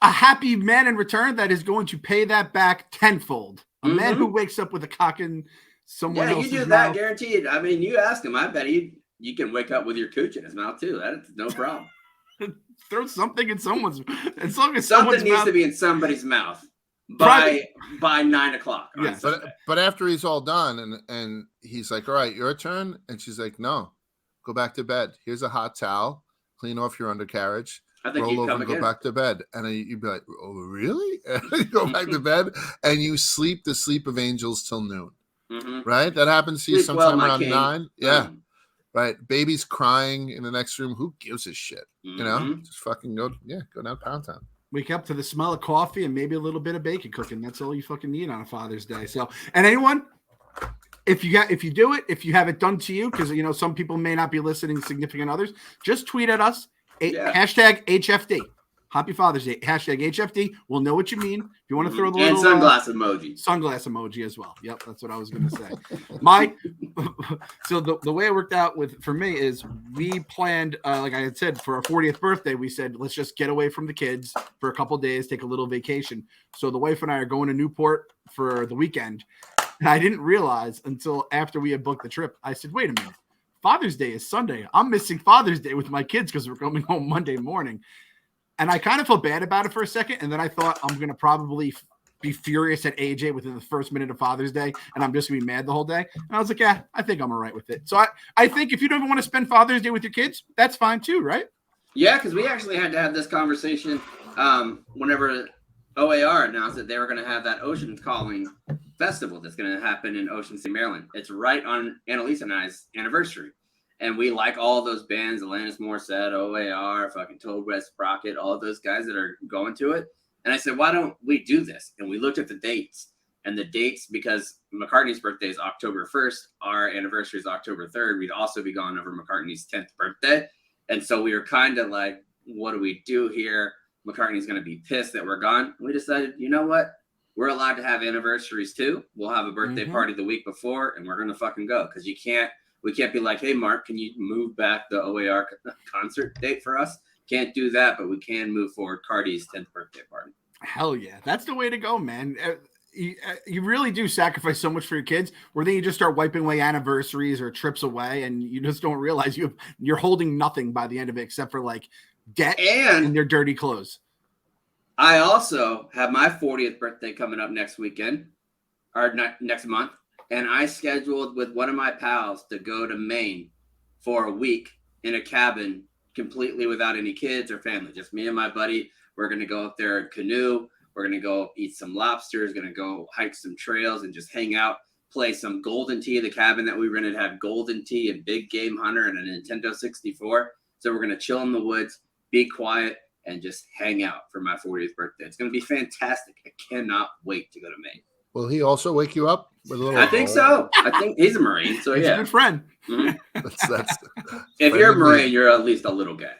a happy man in return that is going to pay that back tenfold. A man who wakes up with a cock in someone else's mouth. Yeah, you do that, guaranteed. I mean, you ask him, I bet you can wake up with your cooch in his mouth too. That's no problem. Throw something in someone's mouth. Something needs to be in somebody's mouth by 9 o'clock. Yeah, but after he's all done and he's like, "All right, your turn," and she's like, "No, go back to bed. Here's a hot towel. Clean off your undercarriage. I think roll over and go back to bed." And then you'd be like, "Oh, really?" And you go back to bed and you sleep the sleep of angels till noon. Right? That happens to you sometime around 9. Yeah. Right. Baby's crying in the next room. Who gives a shit? You know, just fucking go down Pound Town. Wake up to the smell of coffee and maybe a little bit of bacon cooking. That's all you fucking need on a Father's Day. So, and anyone, if you do it, if you have it done to you, because some people may not be listening, significant others, just tweet at us. Hashtag HFD. Happy Father's Day. Hashtag HFD. We'll know what you mean. If you want to throw the little sunglass emoji. Sunglass emoji as well. Yep, that's what I was going to say. So the way it worked out for me is we planned, like I had said, for our 40th birthday, we said, let's just get away from the kids for a couple of days, take a little vacation. So the wife and I are going to Newport for the weekend. And I didn't realize until after we had booked the trip, I said, wait a minute. Father's Day is Sunday. I'm missing Father's Day with my kids because we're coming home Monday morning. And I kind of felt bad about it for a second. And then I thought I'm going to probably be furious at AJ within the first minute of Father's Day. And I'm just going to be mad the whole day. And I was like, yeah, I think I'm all right with it. So I think if you don't want to spend Father's Day with your kids, that's fine too, right? Yeah, because we actually had to have this conversation whenever OAR announced that they were going to have that Ocean Calling festival that's going to happen in Ocean City, Maryland. It's right on Annalise and I's anniversary. And we like all those bands, Alanis Morissette, OAR, fucking Toad West Sprocket, all of those guys that are going to it. And I said, why don't we do this? And we looked at the dates. And the dates, because McCartney's birthday is October 1st, our anniversary is October 3rd. We'd also be going over McCartney's 10th birthday. And so we were kind of like, what do we do here? McCartney's going to be pissed that we're gone. We decided, you know what? We're allowed to have anniversaries too. We'll have a birthday party the week before, and we're going to fucking go. Because we can't be like, hey, Mark, can you move back the OAR concert date for us? Can't do that, but we can move forward Cardi's 10th birthday party. Hell yeah. That's the way to go, man. You really do sacrifice so much for your kids, where then you just start wiping away anniversaries or trips away, and you just don't realize you're holding nothing by the end of it except for like debt and their dirty clothes. I also have my 40th birthday coming up next weekend, or next month. And I scheduled with one of my pals to go to Maine for a week in a cabin completely without any kids or family, just me and my buddy. We're going to go up there and canoe. We're going to go eat some lobsters, going to go hike some trails and just hang out, play some Golden Tee. The cabin that we rented had Golden Tee and Big Game Hunter and a Nintendo 64. So we're going to chill in the woods, be quiet, and just hang out for my 40th birthday. It's going to be fantastic. I cannot wait to go to Maine. Will he also wake you up with a little? I think so. I think he's a Marine, so He's yeah. a good friend. Mhm. That's If you're a Marine, you're at least a little gay.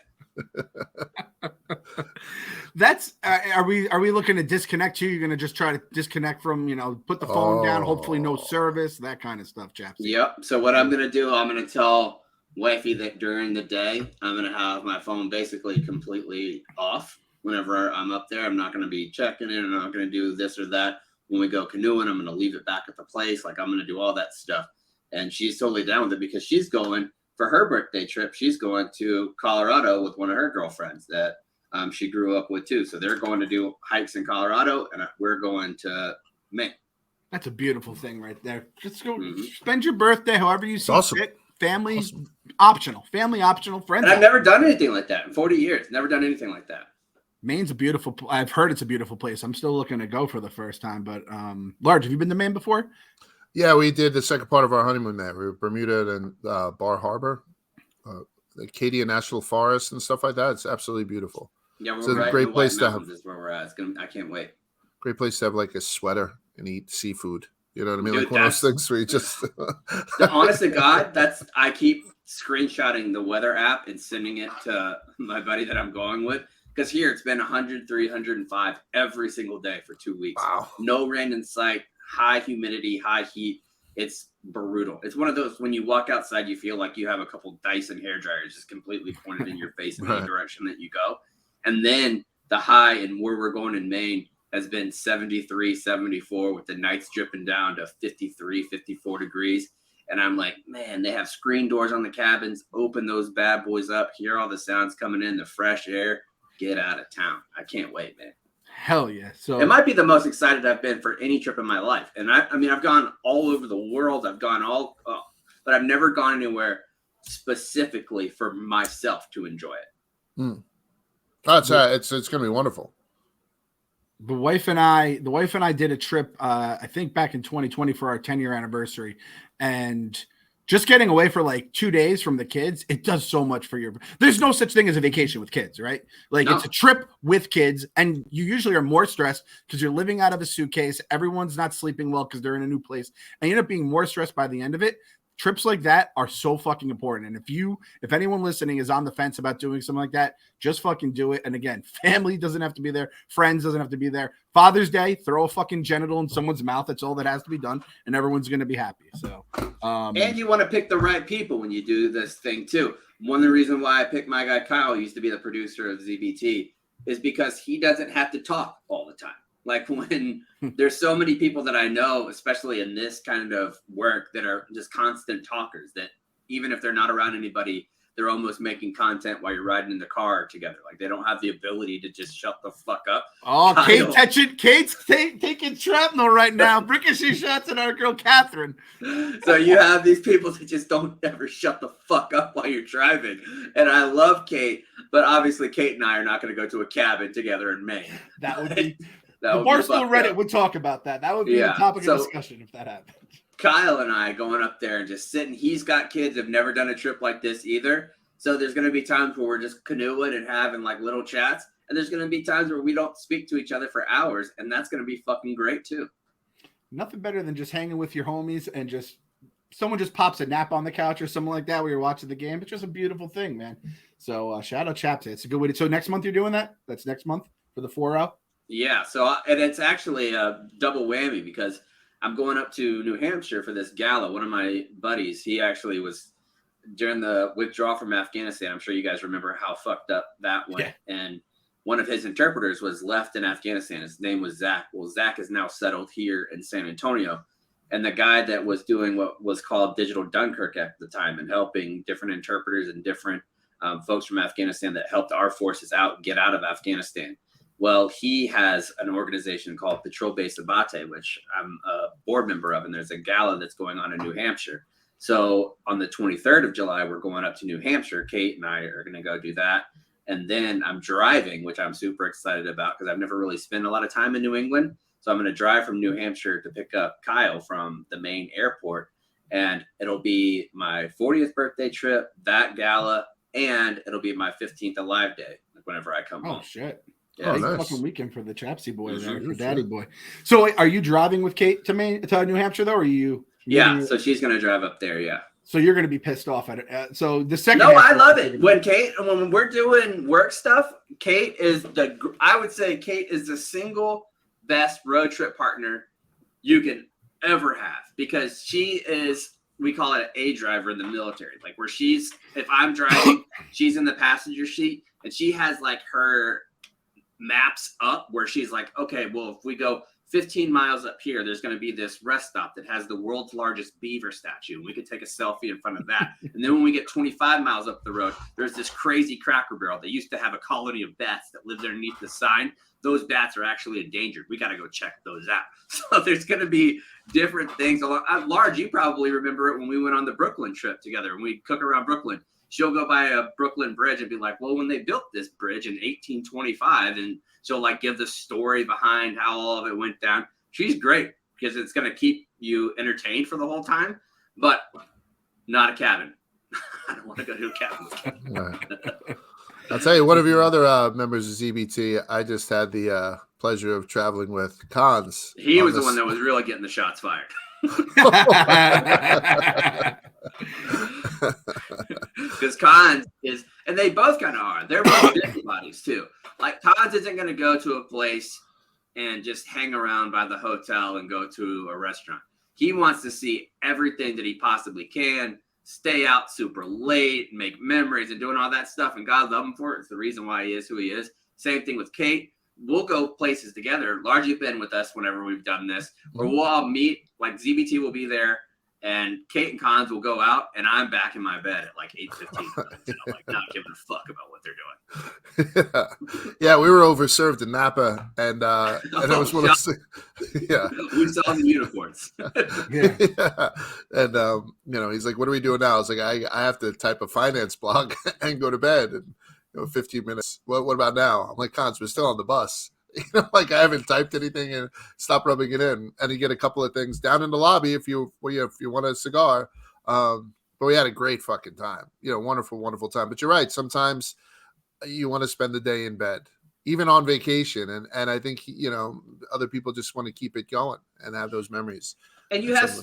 That's are we looking to disconnect you? You're going to just try to disconnect from, put the phone down, hopefully no service, that kind of stuff, chaps. Yep. So what I'm going to do, I'm going to tell wifey that during the day, I'm going to have my phone basically completely off. Whenever I'm up there, I'm not going to be checking in, and I'm not going to do this or that. When we go canoeing, I'm going to leave it back at the place. Like, I'm going to do all that stuff. And she's totally down with it because she's going for her birthday trip. She's going to Colorado with one of her girlfriends that she grew up with too. So they're going to do hikes in Colorado, and we're going to Maine. That's a beautiful thing right there. Just go spend your birthday however you see fit. Family optional. Family optional. Friends. And I've never done anything like that in 40 years. Never done anything like that. Maine's a beautiful. I've heard it's a beautiful place. I'm still looking to go for the first time. But Large, have you been to Maine before? Yeah, we did the second part of our honeymoon there. We were Bermuda and Bar Harbor, the Acadia National Forest and stuff like that. It's absolutely beautiful. Yeah, it's a great place to have. Is where we're at. I can't wait. Great place to have like a sweater and eat seafood. You know what I mean? Dude, like one of those things where you just. Honest to God, I keep screenshotting the weather app and sending it to my buddy that I'm going with. Because here it's been 103, 105 every single day for 2 weeks. Wow. No rain in sight, high humidity, high heat. It's brutal. It's one of those, when you walk outside, you feel like you have a couple Dyson hair dryers just completely pointed in your face in any direction that you go. And then the high and where we're going in Maine has been 73, 74 with the nights dripping down to 53, 54 degrees. And I'm like, man, they have screen doors on the cabins. Open those bad boys up. Hear all the sounds coming in, the fresh air. Get out of town. I can't wait, man. Hell yeah. So it might be the most excited I've been for any trip in my life. And I mean, I've gone all over the world. I've gone but I've never gone anywhere specifically for myself to enjoy it. It's going to be wonderful. The wife and I did a trip, I think back in 2020 for our 10-year anniversary, and just getting away for like 2 days from the kids, it does so much for there's no such thing as a vacation with kids, right? Like It's a trip with kids, and you usually are more stressed because you're living out of a suitcase. Everyone's not sleeping well because they're in a new place, and you end up being more stressed by the end of it. Trips like that are so fucking important. And if anyone listening is on the fence about doing something like that, just fucking do it. And again, family doesn't have to be there. Friends doesn't have to be there. Father's Day, throw a fucking genital in someone's mouth. That's all that has to be done. And everyone's going to be happy. So, and you want to pick the right people when you do this thing too. One of the reasons why I picked my guy, Kyle, who used to be the producer of ZBT, is because he doesn't have to talk all the time. Like when there's so many people that I know, especially in this kind of work, that are just constant talkers, that even if they're not around anybody, they're almost making content while you're riding in the car together. Like they don't have the ability to just shut the fuck up. Oh, Kate's taking shrapnel right now. Ricochet shots at our girl, Catherine. So you have these people that just don't ever shut the fuck up while you're driving. And I love Kate, but obviously Kate and I are not going to go to a cabin together in Maine. That would be... The Barstool Reddit would talk about that. That would be a topic of discussion if that happened. Kyle and I going up there and just sitting. He's got kids, have never done a trip like this either. So there's going to be times where we're just canoeing and having like little chats. And there's going to be times where we don't speak to each other for hours. And that's going to be fucking great too. Nothing better than just hanging with your homies and just someone just pops a nap on the couch or something like that while you're watching the game. It's just a beautiful thing, man. So shout out Chaps. It's a good way to. So next month you're doing that? That's next month for the 4-0? Yeah, and it's actually a double whammy because I'm going up to New Hampshire for this gala. One of my buddies, he actually was during the withdrawal from Afghanistan. I'm sure you guys remember how fucked up that went. Yeah. And one of his interpreters was left in Afghanistan. His name was Zach. Well, Zach is now settled here in San Antonio. And the guy that was doing what was called Digital Dunkirk at the time and helping different interpreters and different folks from Afghanistan that helped our forces get out of Afghanistan. Well, he has an organization called Patrol Base Abate, which I'm a board member of, and there's a gala that's going on in New Hampshire. So on the 23rd of July, we're going up to New Hampshire. Kate and I are going to go do that. And then I'm driving, which I'm super excited about because I've never really spent a lot of time in New England. So I'm going to drive from New Hampshire to pick up Kyle from the main airport. And it'll be my 40th birthday trip, that gala, and it'll be my 15th Alive Day whenever I come home. Oh, shit. Yeah, Big nice. fucking weekend for the Chapsy boy there, Mhm. for Daddy boy. So are you driving with Kate to New Hampshire, though, or are you? Yeah, so she's going to drive up there, yeah. So you're going to be pissed off at it. So the second. No, I love it. When we're doing work stuff, Kate is I would say Kate is the single best road trip partner you can ever have because she is, we call it an A driver in the military. Like where if I'm driving, she's in the passenger seat and she has like her maps up where she's like, okay, well, if we go 15 miles up here, there's going to be this rest stop that has the world's largest beaver statue. And we could take a selfie in front of that. And then when we get 25 miles up the road, there's this crazy Cracker Barrel. They used to have a colony of bats that lived underneath the sign. Those bats are actually endangered. We got to go check those out. So there's going to be different things. Large, you probably remember it when we went on the Brooklyn trip together and we cook around Brooklyn. She'll go by a Brooklyn bridge and be like, well, when they built this bridge in 1825, and she'll like give the story behind how all of it went down. She's great because it's going to keep you entertained for the whole time, but not a cabin. I don't want to go to a cabin. Right. I'll tell you, one of your other members of ZBT, I just had the pleasure of traveling with Cons. He was the one that was really getting the shots fired. Because Cons is, and they both kind of are. They're both busybodies too. Like Cons isn't going to go to a place and just hang around by the hotel and go to a restaurant. He wants to see everything that he possibly can, stay out super late, make memories, and doing all that stuff. And God love him for it. It's the reason why he is who he is. Same thing with Kate. We'll go places together. Largely been with us whenever we've done this, where we'll all meet. Like ZBT will be there. And Kate and Cons will go out, and I'm back in my bed at like 8:15. Like not giving a fuck about what they're doing. Yeah, we were overserved in Napa, and it was one of those. Yeah, we saw the unicorns. Yeah. And he's like, "What are we doing now?" I was like, "I have to type a finance blog and go to bed." And 15 minutes. What about now? I'm like, "Cons, we're still on the bus." Like I haven't typed anything and stop rubbing it in. And you get a couple of things down in the lobby if you want a cigar. But we had a great fucking time. Wonderful, wonderful time. But you're right. Sometimes you want to spend the day in bed, even on vacation. And I think, other people just want to keep it going and have those memories. And you have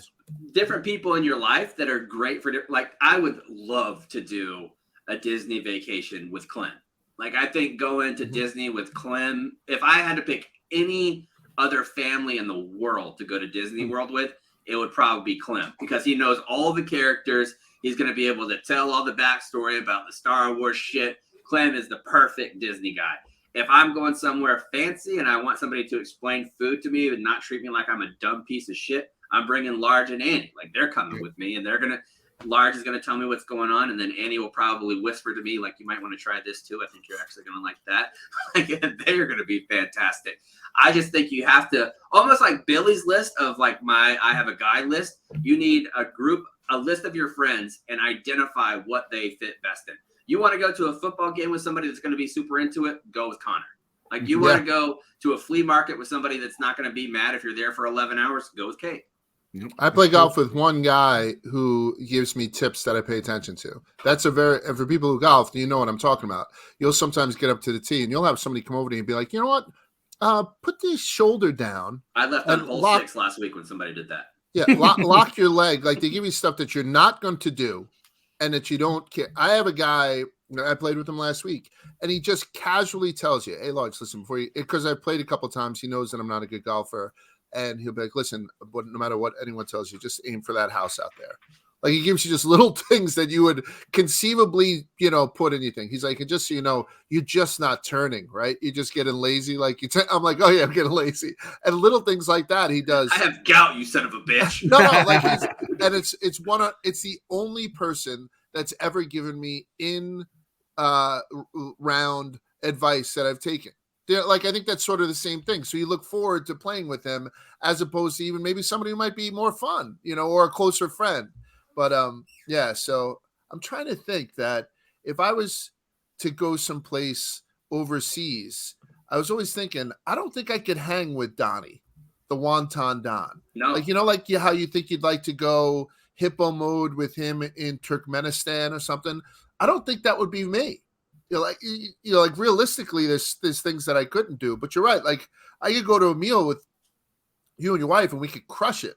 different people in your life that are great for like I would love to do a Disney vacation with Clint. Like, I think going to Disney with Clem, if I had to pick any other family in the world to go to Disney World with, it would probably be Clem because he knows all the characters. He's going to be able to tell all the backstory about the Star Wars shit. Clem is the perfect Disney guy. If I'm going somewhere fancy and I want somebody to explain food to me and not treat me like I'm a dumb piece of shit, I'm bringing Large and Annie. Like, they're coming with me and Large is going to tell me what's going on, and then Annie will probably whisper to me, like, you might want to try this too. I think you're actually going to like that. Like, they're going to be fantastic. I just think you have to, almost like Billy's list of like I have a guy list. You need a list of your friends and identify what they fit best in. You want to go to a football game with somebody that's going to be super into it, go with Connor. Like you want to go to a flea market with somebody that's not going to be mad if you're there for 11 hours, go with Kate. I play golf with one guy who gives me tips that I pay attention to. And for people who golf, you know what I'm talking about. You'll sometimes get up to the tee and you'll have somebody come over to you and be like, you know what? Put the shoulder down. I left on hole 6 last week when somebody did that. Yeah. Lock your leg. Like they give you stuff that you're not going to do and that you don't care. I have a guy, I played with him last week and he just casually tells you, hey, Lodge, listen, because I've played a couple of times, he knows that I'm not a good golfer. And he'll be like, listen, no matter what anyone tells you, just aim for that house out there. Like he gives you just little things that you would conceivably, put anything. He's like, and just so you know, you're just not turning, right? You're just getting lazy. Like I'm like, oh yeah, I'm getting lazy. And little things like that he does. I have gout, you son of a bitch. No, like it's the only person that's ever given me in round advice that I've taken. Like, I think that's sort of the same thing. So you look forward to playing with him as opposed to even maybe somebody who might be more fun, or a closer friend. But yeah. So I'm trying to think that if I was to go someplace overseas, I was always thinking I don't think I could hang with Donnie, the Wonton Don. No. Like how you think you'd like to go hippo mode with him in Turkmenistan or something. I don't think that would be me. Like realistically, there's things that I couldn't do. But you're right. Like I could go to a meal with you and your wife, and we could crush it.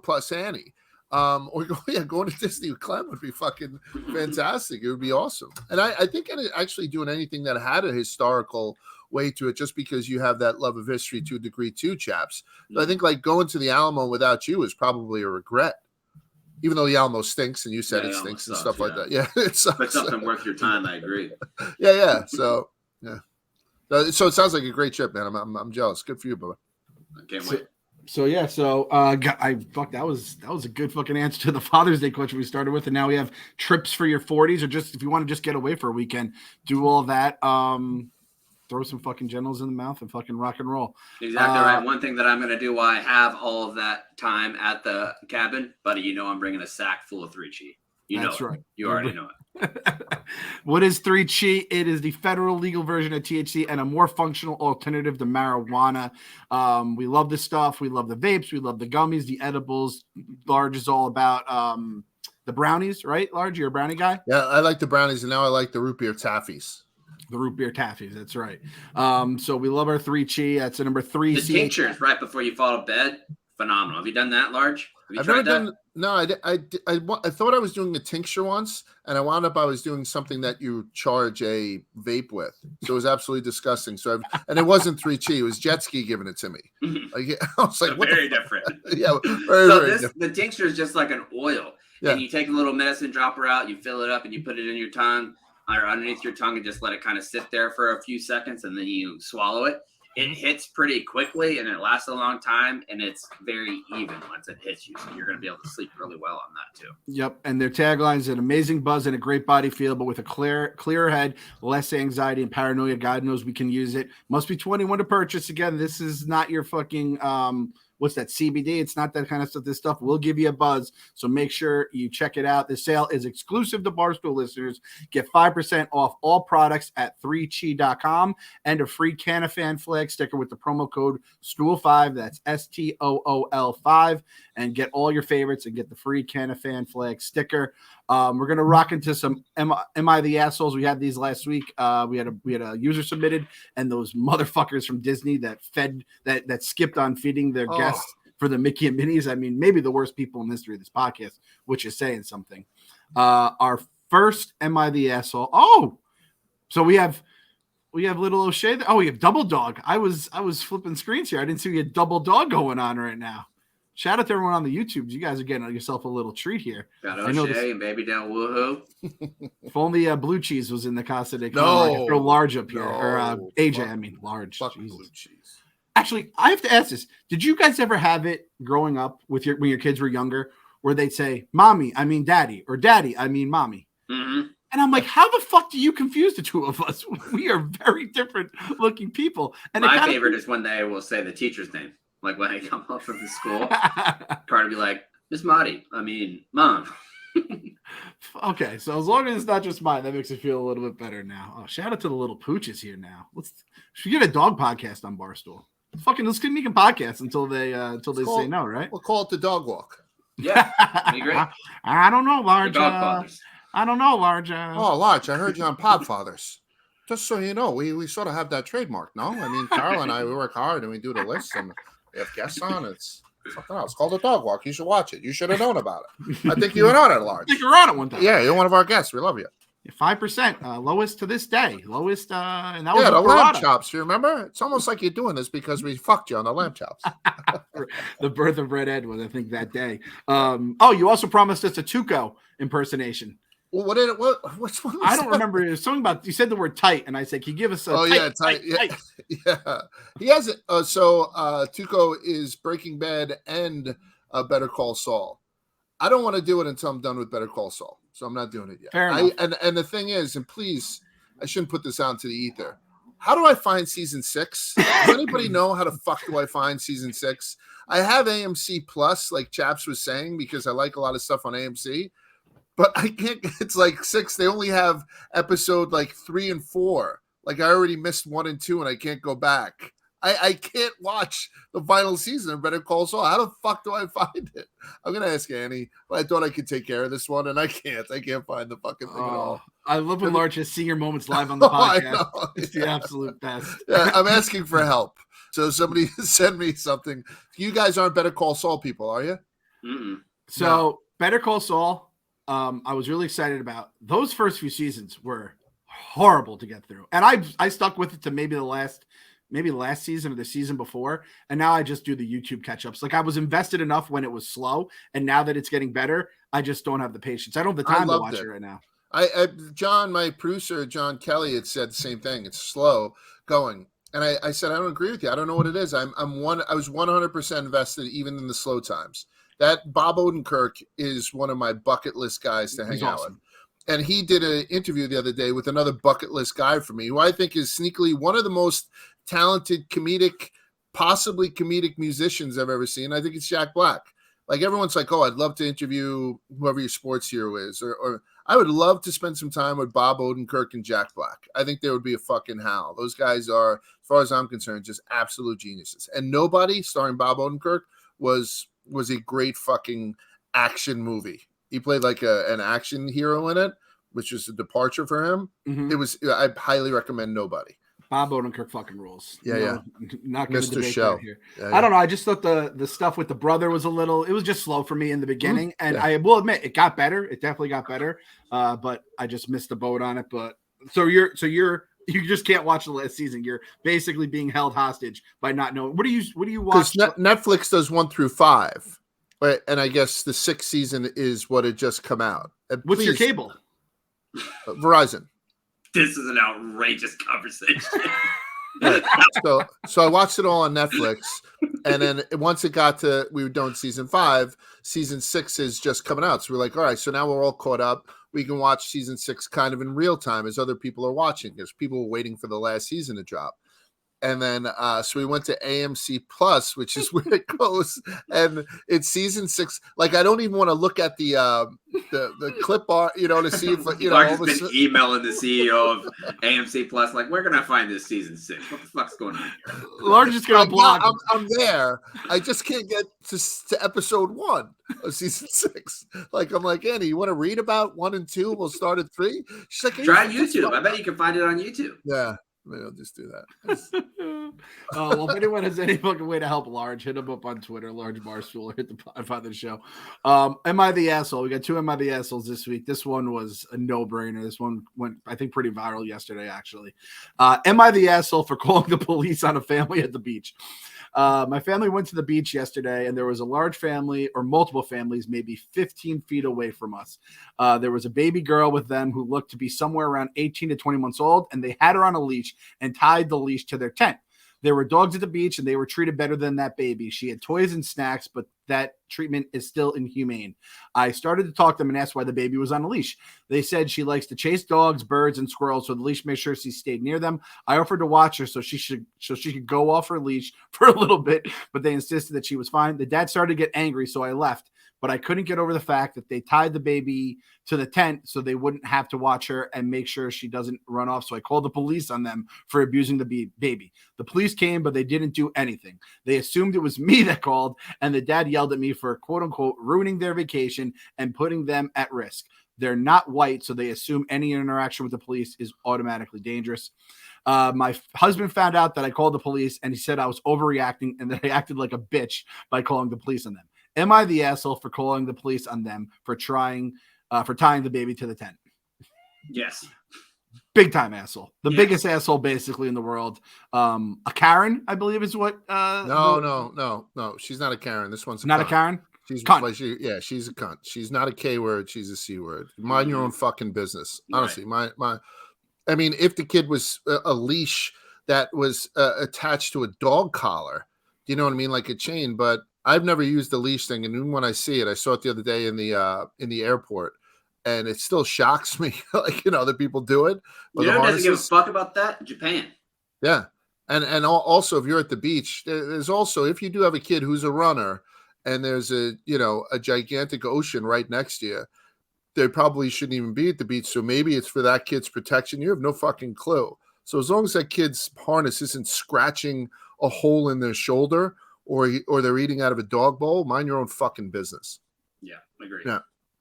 Plus Annie. Or going to Disney with Clem would be fucking fantastic. It would be awesome. And I think actually doing anything that had a historical way to it, just because you have that love of history to a degree too, chaps. So I think like going to the Alamo without you is probably a regret. Even though the Alamo stinks, and you said it stinks and stuff like that. Yeah, it sucks. But something worth your time, I agree. Yeah. So so it sounds like a great trip, man. I'm jealous. Good for you, brother. I can't wait. That was a good fucking answer to the Father's Day question we started with, and now we have trips for your 40s, or just if you want to just get away for a weekend, do all that. Throw some fucking genitals in the mouth and fucking rock and roll. Exactly right. One thing that I'm going to do while I have all of that time at the cabin, buddy, I'm bringing a sack full of 3-Chi. That's right. You already know it. What is 3-Chi? It is the federal legal version of THC and a more functional alternative to marijuana. We love this stuff. We love the vapes. We love the gummies, the edibles. Large is all about the brownies, right? Large, you're a brownie guy? Yeah, I like the brownies, and now I like the root beer taffies. The root beer taffies, that's right. So we love our 3-Chi. That's a number 3. The tinctures right before you fall to bed, phenomenal. Have you done that, Large? Have you tried that? No, I thought I was doing a tincture once, and I wound up I was doing something that you charge a vape with. So it was absolutely disgusting. And it wasn't 3-Chi, it was Jet Ski giving it to me. Like I was like, very different. Yeah, very different. The tincture is just like an oil. Yeah. And you take a little medicine dropper out, you fill it up, and you put it in your tongue or underneath your tongue and just let it kind of sit there for a few seconds, and then you swallow it. It hits pretty quickly, and it lasts a long time, and it's very even once it hits you. So you're going to be able to sleep really well on that too. Yep. And their tagline is an amazing buzz and a great body feel, but with a clearer head, less anxiety and paranoia. God knows we can use it. Must be 21 to purchase. Again, this is not your fucking what's that, CBD? It's not that kind of stuff. This stuff will give you a buzz. So make sure you check it out. The sale is exclusive to Barstool listeners. Get 5% off all products at 3chi.com and a free Canafan flag sticker with the promo code STOOL5. That's STOOL5. And get all your favorites and get the free Canafan flag sticker. We're going to rock into some Am I the Assholes? We had these last week. We had a user submitted, and those motherfuckers from Disney that skipped on feeding their guests for the Mickey and Minnie's. I mean, maybe the worst people in the history of this podcast, which is saying something. Our first Am I the Asshole? Oh, so we have little O'Shea there. Oh, we have Double Dog. I was flipping screens here. I didn't see we had Double Dog going on right now. Shout out to everyone on the YouTubes. You guys are getting yourself a little treat here. Got O'Shea and Baby Down Woohoo. If only Blue Cheese was in the Casa de No. I could throw Large up here. Or AJ, I mean Large. Blue Cheese. Actually, I have to ask this. Did you guys ever have it growing up with when your kids were younger where they'd say, Mommy, I mean Daddy, or Daddy, I mean Mommy? Mm-hmm. And I'm like, how the fuck do you confuse the two of us? We are very different looking people. And my favorite is when they will say the teacher's name. Like when I come home from the school, Carter be like, Miss Marty, I mean, Mom. Okay, so as long as it's not just mine, that makes me feel a little bit better now. Oh, shout out to the little pooches here now. Should we get a dog podcast on Barstool? Let's keep making podcasts until they say no, right? We'll call it the dog walk. Yeah, that'd be great. I don't know, Large. I don't know, Large. Oh, Large, I heard you on Podfathers. Just so you know, we sort of have that trademark, no? I mean, Carol and I, we work hard and we do the list and we have guests on. It's something else. It's called The Dog Walk. You should watch it. You should have known about it. I think you were on it, Large. I think you were on it one time. Yeah, you're one of our guests. We love you. 5%, lowest to this day. Lowest, and that was the lamb chops. You remember? It's almost like you're doing this because we fucked you on the lamb chops. The birth of Red Ed was, I think, that day. You also promised us a Tuco impersonation. Well, what's one? I don't remember. It was something about, you said the word tight, and I said, "Can you give us a tight?" Yeah. He has it. So Tuco is Breaking Bad and Better Call Saul. I don't want to do it until I'm done with Better Call Saul, so I'm not doing it yet. Fair enough. And the thing is, and please, I shouldn't put this out into the ether. How do I find season 6? Does anybody know how the fuck do I find season 6? I have AMC Plus, like Chaps was saying, because I like a lot of stuff on AMC, but I can't. It's like 6. They only have episode like 3 and 4. Like I already missed 1 and 2, and I can't go back. I can't watch the final season of Better Call Saul. How the fuck do I find it? I'm gonna ask Annie. But I thought I could take care of this one, and I can't. I can't find the fucking thing at all. I love when Larch is senior moments live on the podcast. It's the absolute best. Yeah, I'm asking for help. So somebody send me something. You guys aren't Better Call Saul people, are you? Mm-mm. So no. Better Call Saul, I was really excited about. Those first few seasons were horrible to get through, and I stuck with it to maybe last season or the season before, and now I just do the YouTube catch-ups. Like I was invested enough when it was slow, and now that it's getting better, I just don't have the patience. I don't have the time to watch it right now. John, my producer, John Kelly, had said the same thing. It's slow going. And I said, I don't agree with you. I don't know what it is. I was 100% invested even in the slow times. That Bob Odenkirk is one of my bucket list guys to hang out with. And he did an interview the other day with another bucket list guy for me, who I think is sneakily one of the most talented possibly comedic musicians I've ever seen. I think it's Jack Black. Like everyone's like, oh, I'd love to interview whoever your sports hero is, or I would love to spend some time with Bob Odenkirk and Jack Black. I think there would be a fucking howl. Those guys are, as far as I'm concerned, just absolute geniuses. And Nobody, starring Bob Odenkirk, was a great fucking action movie. He played like an action hero in it, which was a departure for him. Mm-hmm. I highly recommend Nobody. Bob Odenkirk fucking rules. Yeah. Not going to Mr. debate Show. that here. Yeah. I don't know. I just thought the stuff with the brother was it was just slow for me in the beginning. And I will admit it got better. It definitely got better. But I just missed the boat on it. But so you just can't watch the last season. You're basically being held hostage by not knowing. What do you watch? Because Netflix does 1 through 5. But, and I guess the 6th season is what had just come out. What's your cable? Verizon. This is an outrageous conversation. So I watched it all on Netflix, and then once it got to, we were doing season 5, season 6 is just coming out. So we're like, all right, so now we're all caught up. We can watch season 6 kind of in real time as other people are watching, because people were waiting for the last season to drop. And then, so we went to AMC Plus, which is where it goes, and it's season 6. Like, I don't even want to look at the clip art, to see if Mark has been emailing the CEO of AMC Plus, like, where can I find this season 6? What the fuck's going on here? Large is gonna block. I'm there. I just can't get to episode 1 of season 6. Like, I'm like, Annie, you want to read about 1 and 2? We'll start at 3. She's like, try YouTube. I bet you can find it on YouTube. Yeah. Maybe I'll just do that. Well, if anyone has any fucking way to help Large, hit him up on Twitter, Large Barstool, or hit the Podfathers show. Am I the Asshole? We got 2 Am I the Assholes this week. This one was a no-brainer. This one went, I think, pretty viral yesterday, actually. Am I the asshole for calling the police on a family at the beach? My family went to the beach yesterday, and there was a large family, or multiple families, maybe 15 feet away from us. There was a baby girl with them who looked to be somewhere around 18 to 20 months old, and they had her on a leash and tied the leash to their tent. There were dogs at the beach, and they were treated better than that baby. She had toys and snacks, but that treatment is still inhumane. I started to talk to them and asked why the baby was on a leash. They said she likes to chase dogs, birds, and squirrels, so the leash made sure she stayed near them. I offered to watch her so she could go off her leash for a little bit, but they insisted that she was fine. The dad started to get angry, so I left. But I couldn't get over the fact that they tied the baby to the tent so they wouldn't have to watch her and make sure she doesn't run off. So I called the police on them for abusing the baby. The police came, but they didn't do anything. They assumed it was me that called, and the dad yelled at me for, quote unquote, ruining their vacation and putting them at risk. They're not white, so they assume any interaction with the police is automatically dangerous. My husband found out that I called the police, and he said I was overreacting and that I acted like a bitch by calling the police on them. Am I the asshole for calling the police on them for tying the baby to the tent? Yes. Big time asshole. The biggest asshole basically in the world. A Karen, I believe is what. No. She's not a Karen. This one's not a Karen. She's cunt. She's a cunt. She's not a K word. She's a C word. Mind your own fucking business. Honestly, right. I mean, if the kid was a leash that was attached to a dog collar, you know what I mean, like a chain, but I've never used the leash thing, and even when I see it, I saw it the other day in the airport, and it still shocks me, like that people do it. But doesn't give a fuck about that? Japan. Yeah. And also, if you're at the beach, there's also, if you do have a kid who's a runner and there's a gigantic ocean right next to you, they probably shouldn't even be at the beach. So maybe it's for that kid's protection. You have no fucking clue. So as long as that kid's harness isn't scratching a hole in their shoulder or they're eating out of a dog bowl, mind your own fucking business. Yeah, agree. Yeah.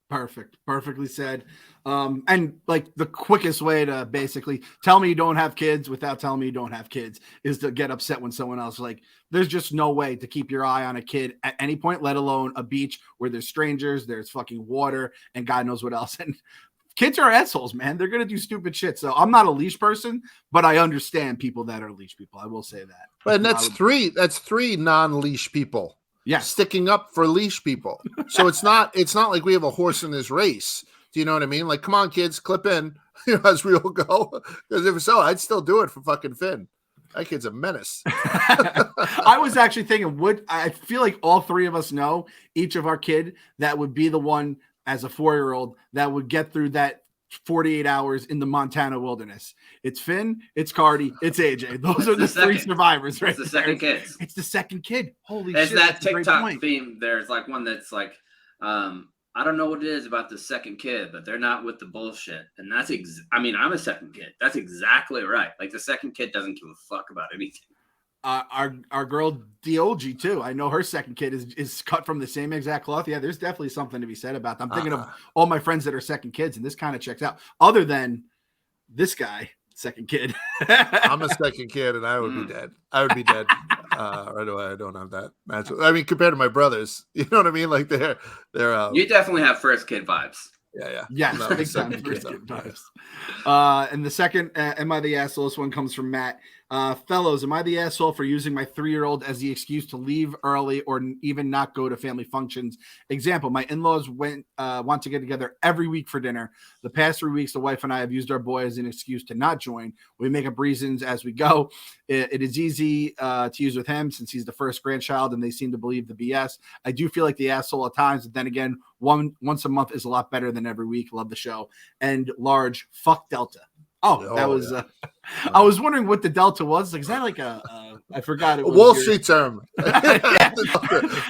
Perfect. Perfectly said. And like the quickest way to basically tell me you don't have kids without telling me you don't have kids is to get upset when someone else, like, there's just no way to keep your eye on a kid at any point, let alone a beach where there's strangers, there's fucking water, and God knows what else. And kids are assholes, man. They're going to do stupid shit. So I'm not a leash person, but I understand people that are leash people. I will say that. But that's three non-leash people. Yeah, sticking up for leash people. So it's not like we have a horse in this race. Do you know what I mean? Like, come on, kids, clip in, as we all go. Because if so, I'd still do it for fucking Finn. That kid's a menace. I was actually thinking, I feel like all three of us know each of our kid that would be the one as a 4-year-old that would get through that 48 hours in the Montana wilderness. It's Finn, it's Cardi, it's AJ. Those are the three survivors, right? It's the second kid. It's the second kid. Holy shit. It's that TikTok theme. There's like one that's like, I don't know what it is about the second kid, but they're not with the bullshit. And that's, I'm a second kid. That's exactly right. Like, the second kid doesn't give a fuck about anything. Our girl Diogi too. I know her second kid is cut from the same exact cloth. Yeah, there's definitely something to be said about that. I'm thinking of all my friends that are second kids, and this kind of checks out. Other than this guy, second kid. I'm a second kid, and I would be dead. I would be dead right away. I don't have that natural. I mean, compared to my brothers, you know what I mean? Like they're. You definitely have first kid vibes. Yeah. Yes, big time first kid vibes. And the second, am I the asshole? This one comes from Matt. Fellows, am I the asshole for using my 3-year-old as the excuse to leave early or even not go to family functions? Example, my in-laws want to get together every week for dinner. The past 3 weeks, the wife and I have used our boy as an excuse to not join. We make up reasons as we go. It is easy to use with him since he's the first grandchild and they seem to believe the BS. I do feel like the asshole at times, but then again, once a month is a lot better than every week. Love the show. And large, fuck Delta. That was. Yeah. I was wondering what the Delta was. Like, is that like I forgot it was Wall Street term.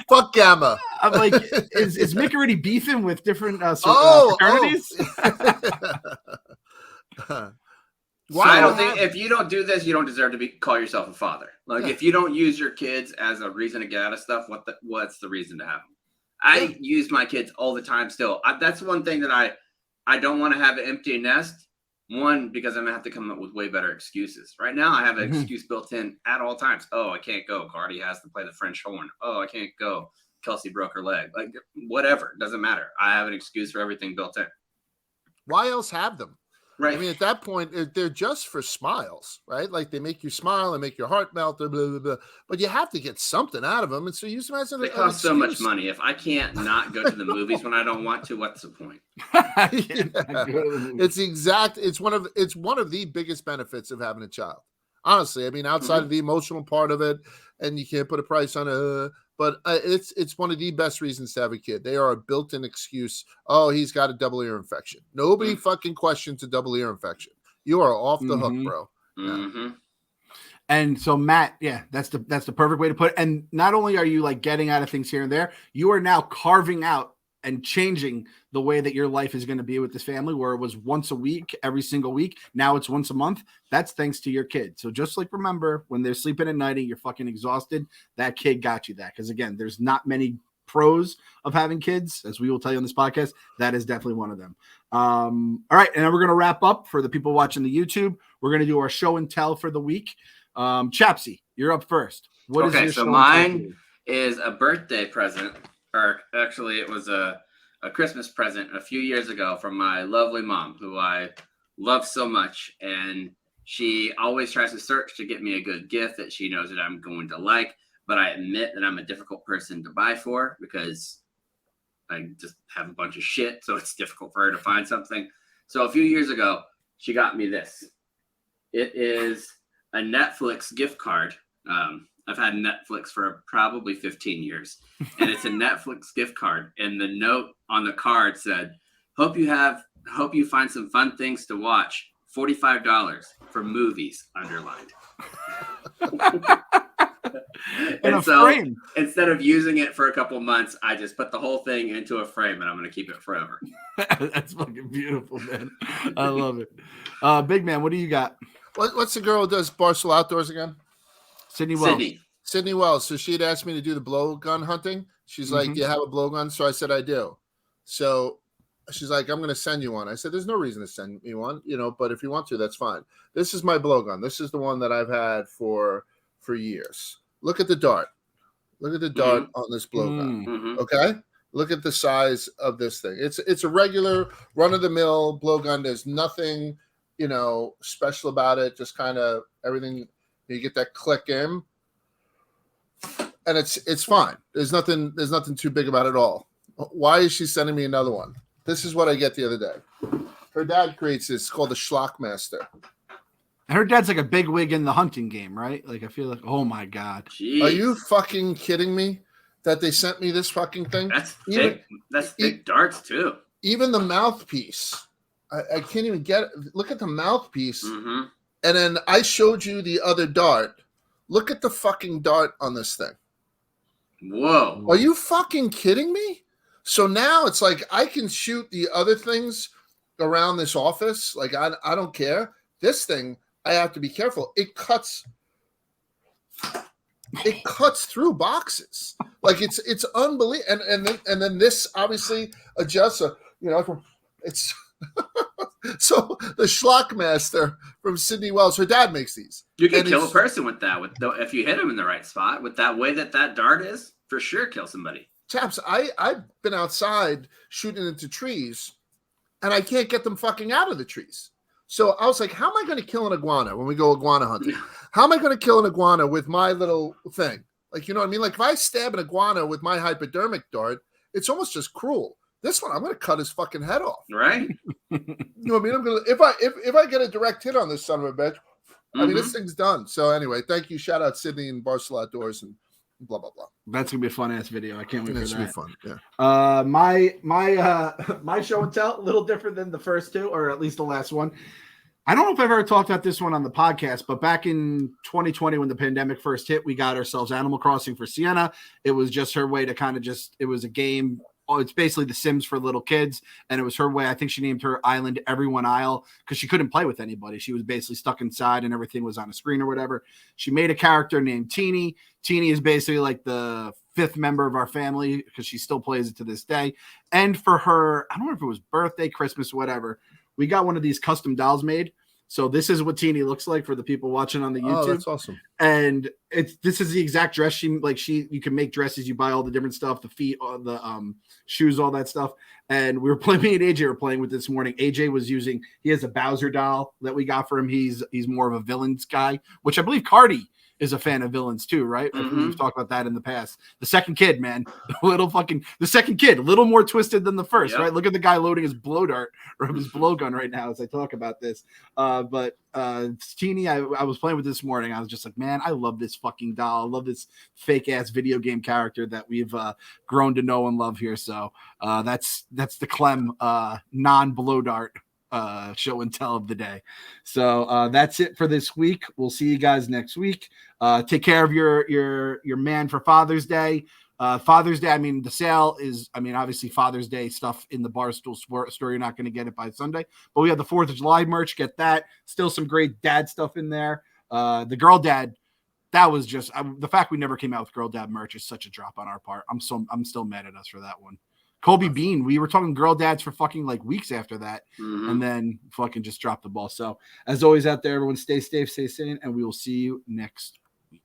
Fuck Gamma. I'm like, is Mick already beefing with different fraternities? Well, I don't think if you don't do this, you don't deserve to call yourself a father. Like, if you don't use your kids as a reason to get out of stuff, what's the reason to have them? I use my kids all the time still. That's one thing that I don't want to have an empty nest. One, because I'm going to have to come up with way better excuses. Right now, I have an excuse built in at all times. Oh, I can't go. Cardi has to play the French horn. Oh, I can't go. Kelsey broke her leg. Like, whatever. Doesn't matter. I have an excuse for everything built in. Why else have them? Right. I mean, at that point, they're just for smiles, right? Like, they make you smile and make your heart melt, blah, blah, blah. But you have to get something out of them. And so use them as an excuse. They cost so much money. If I can't not go to the movies when I don't want to, what's the point? It's one of the biggest benefits of having a child. Honestly, I mean, outside of the emotional part of it, and you can't put a price on it, but it's one of the best reasons to have a kid. They are a built-in excuse. Oh, he's got a double ear infection. Nobody fucking questions a double ear infection. You are off the hook, bro. Mm-hmm. And so, Matt, yeah, that's the perfect way to put it. And not only are you like getting out of things here and there, you are now carving out and changing the way that your life is going to be with this family, where it was once a week, every single week. Now it's once a month. That's thanks to your kid. So just like, remember, when they're sleeping at night and you're fucking exhausted, that kid got you that. Because again, there's not many pros of having kids, as we will tell you on this podcast. That is definitely one of them. All right. And then we're going to wrap up. For the people watching the YouTube, we're going to do our show and tell for the week. Chapsy, you're up first. What is your so mine is a birthday present. Or actually, it was a Christmas present a few years ago from my lovely mom, who I love so much. And she always tries to search to get me a good gift that she knows that I'm going to like. But I admit that I'm a difficult person to buy for because I just have a bunch of shit. So it's difficult for her to find something. So a few years ago, she got me this. It is a Netflix gift card. I've had Netflix for probably 15 years, and it's a Netflix gift card. And the note on the card said, hope you find some fun things to watch $45 for movies underlined. In a And so frame. instead of using it for a couple months, I just put the whole thing into a frame and I'm going to keep it forever. That's fucking beautiful, man. I love it. Big man, what do you got? What's the girl who does Barstool Outdoors again? Sydney Wells. Sydney Wells. So she'd asked me to do the blowgun hunting. She's like, "Do you have a blowgun?" So I said, "I do." So she's like, "I'm going to send you one." I said, "There's no reason to send me one, but if you want to, that's fine." This is my blowgun. This is the one that I've had for years. Look at the dart. Look at the dart on this blowgun. Mm-hmm. Okay. Look at the size of this thing. It's a regular run-of-the-mill blowgun. There's nothing, special about it. Just kind of everything. You get that click in, and it's fine. There's nothing too big about it at all. Why is she sending me another one? This is what I get the other day. Her dad creates this called the Schlockmaster. Her dad's like a big wig in the hunting game, right? Like I feel like, oh my God. Jeez. Are you fucking kidding me that they sent me this fucking thing? That's thick. That's thick darts too. Even the mouthpiece. I can't even get it. Look at the mouthpiece. Mm-hmm. And then I showed you the other dart. Look at the fucking dart on this thing. Whoa. Are you fucking kidding me? So now it's like I can shoot the other things around this office. Like I don't care. This thing, I have to be careful. It cuts through boxes. Like it's unbelievable. And then this obviously adjusts. It's so the Schlockmaster from Sydney Wells. Her dad makes these. You can kill a person with that. If you hit him in the right spot, with that way that dart is, for sure, kill somebody. Chaps, I've been outside shooting into trees, and I can't get them fucking out of the trees. So I was like, how am I going to kill an iguana when we go iguana hunting? How am I going to kill an iguana with my little thing? Like, you know what I mean? Like if I stab an iguana with my hypodermic dart, it's almost just cruel. This one, I'm going to cut his fucking head off. Right? You know what I mean? I'm going to if I get a direct hit on this son of a bitch, I mean, this thing's done. So anyway, thank you. Shout out Sydney and Barstool Outdoors and blah, blah, blah. That's going to be a fun ass video. I can't wait for that. It's going to be fun. Yeah. My show and tell, a little different than the first two, or at least the last one. I don't know if I've ever talked about this one on the podcast, but back in 2020, when the pandemic first hit, we got ourselves Animal Crossing for Sienna. It was just her way to it was a game. Oh, it's basically The Sims for little kids. And it was her way. I think she named her island Everyone Isle because she couldn't play with anybody. She was basically stuck inside and everything was on a screen or whatever. She made a character named Teeny. Teeny is basically like the fifth member of our family because she still plays it to this day. And for her, I don't know if it was birthday, Christmas, whatever, we got one of these custom dolls made. So this is what Teeny looks like for the people watching on the YouTube. Oh, that's awesome. And this is the exact dress you can make dresses. You buy all the different stuff, the feet, the shoes, all that stuff. And we were playing, me and AJ were playing with this morning. AJ was he has a Bowser doll that we got for him. He's more of a villains guy, which I believe Cardi is a fan of villains too, right? Mm-hmm. We've talked about that in the past. The second kid, man, the second kid, a little more twisted than the first, right? Look at the guy loading his blow dart or his blowgun right now as I talk about this. But Teeny, I was playing with this morning. I was just like, man, I love this fucking doll. I love this fake ass video game character that we've grown to know and love here. So that's the Clem non-blow dart show and tell of the day. So that's it for this week. We'll see you guys next week. Take care of your man for Father's Day. Father's Day, I mean, the sale is, obviously Father's Day stuff in the Barstool store. You're not going to get it by Sunday, but we have the 4th of July merch. Get that. Still some great dad stuff in there. The girl dad, that was just the fact we never came out with girl dad merch is such a drop on our part. I'm still mad at us for that one. Kobe Bean, we were talking girl dads for fucking like weeks after that, and then fucking just dropped the ball. So as always out there, everyone stay safe, stay sane, and we will see you next week.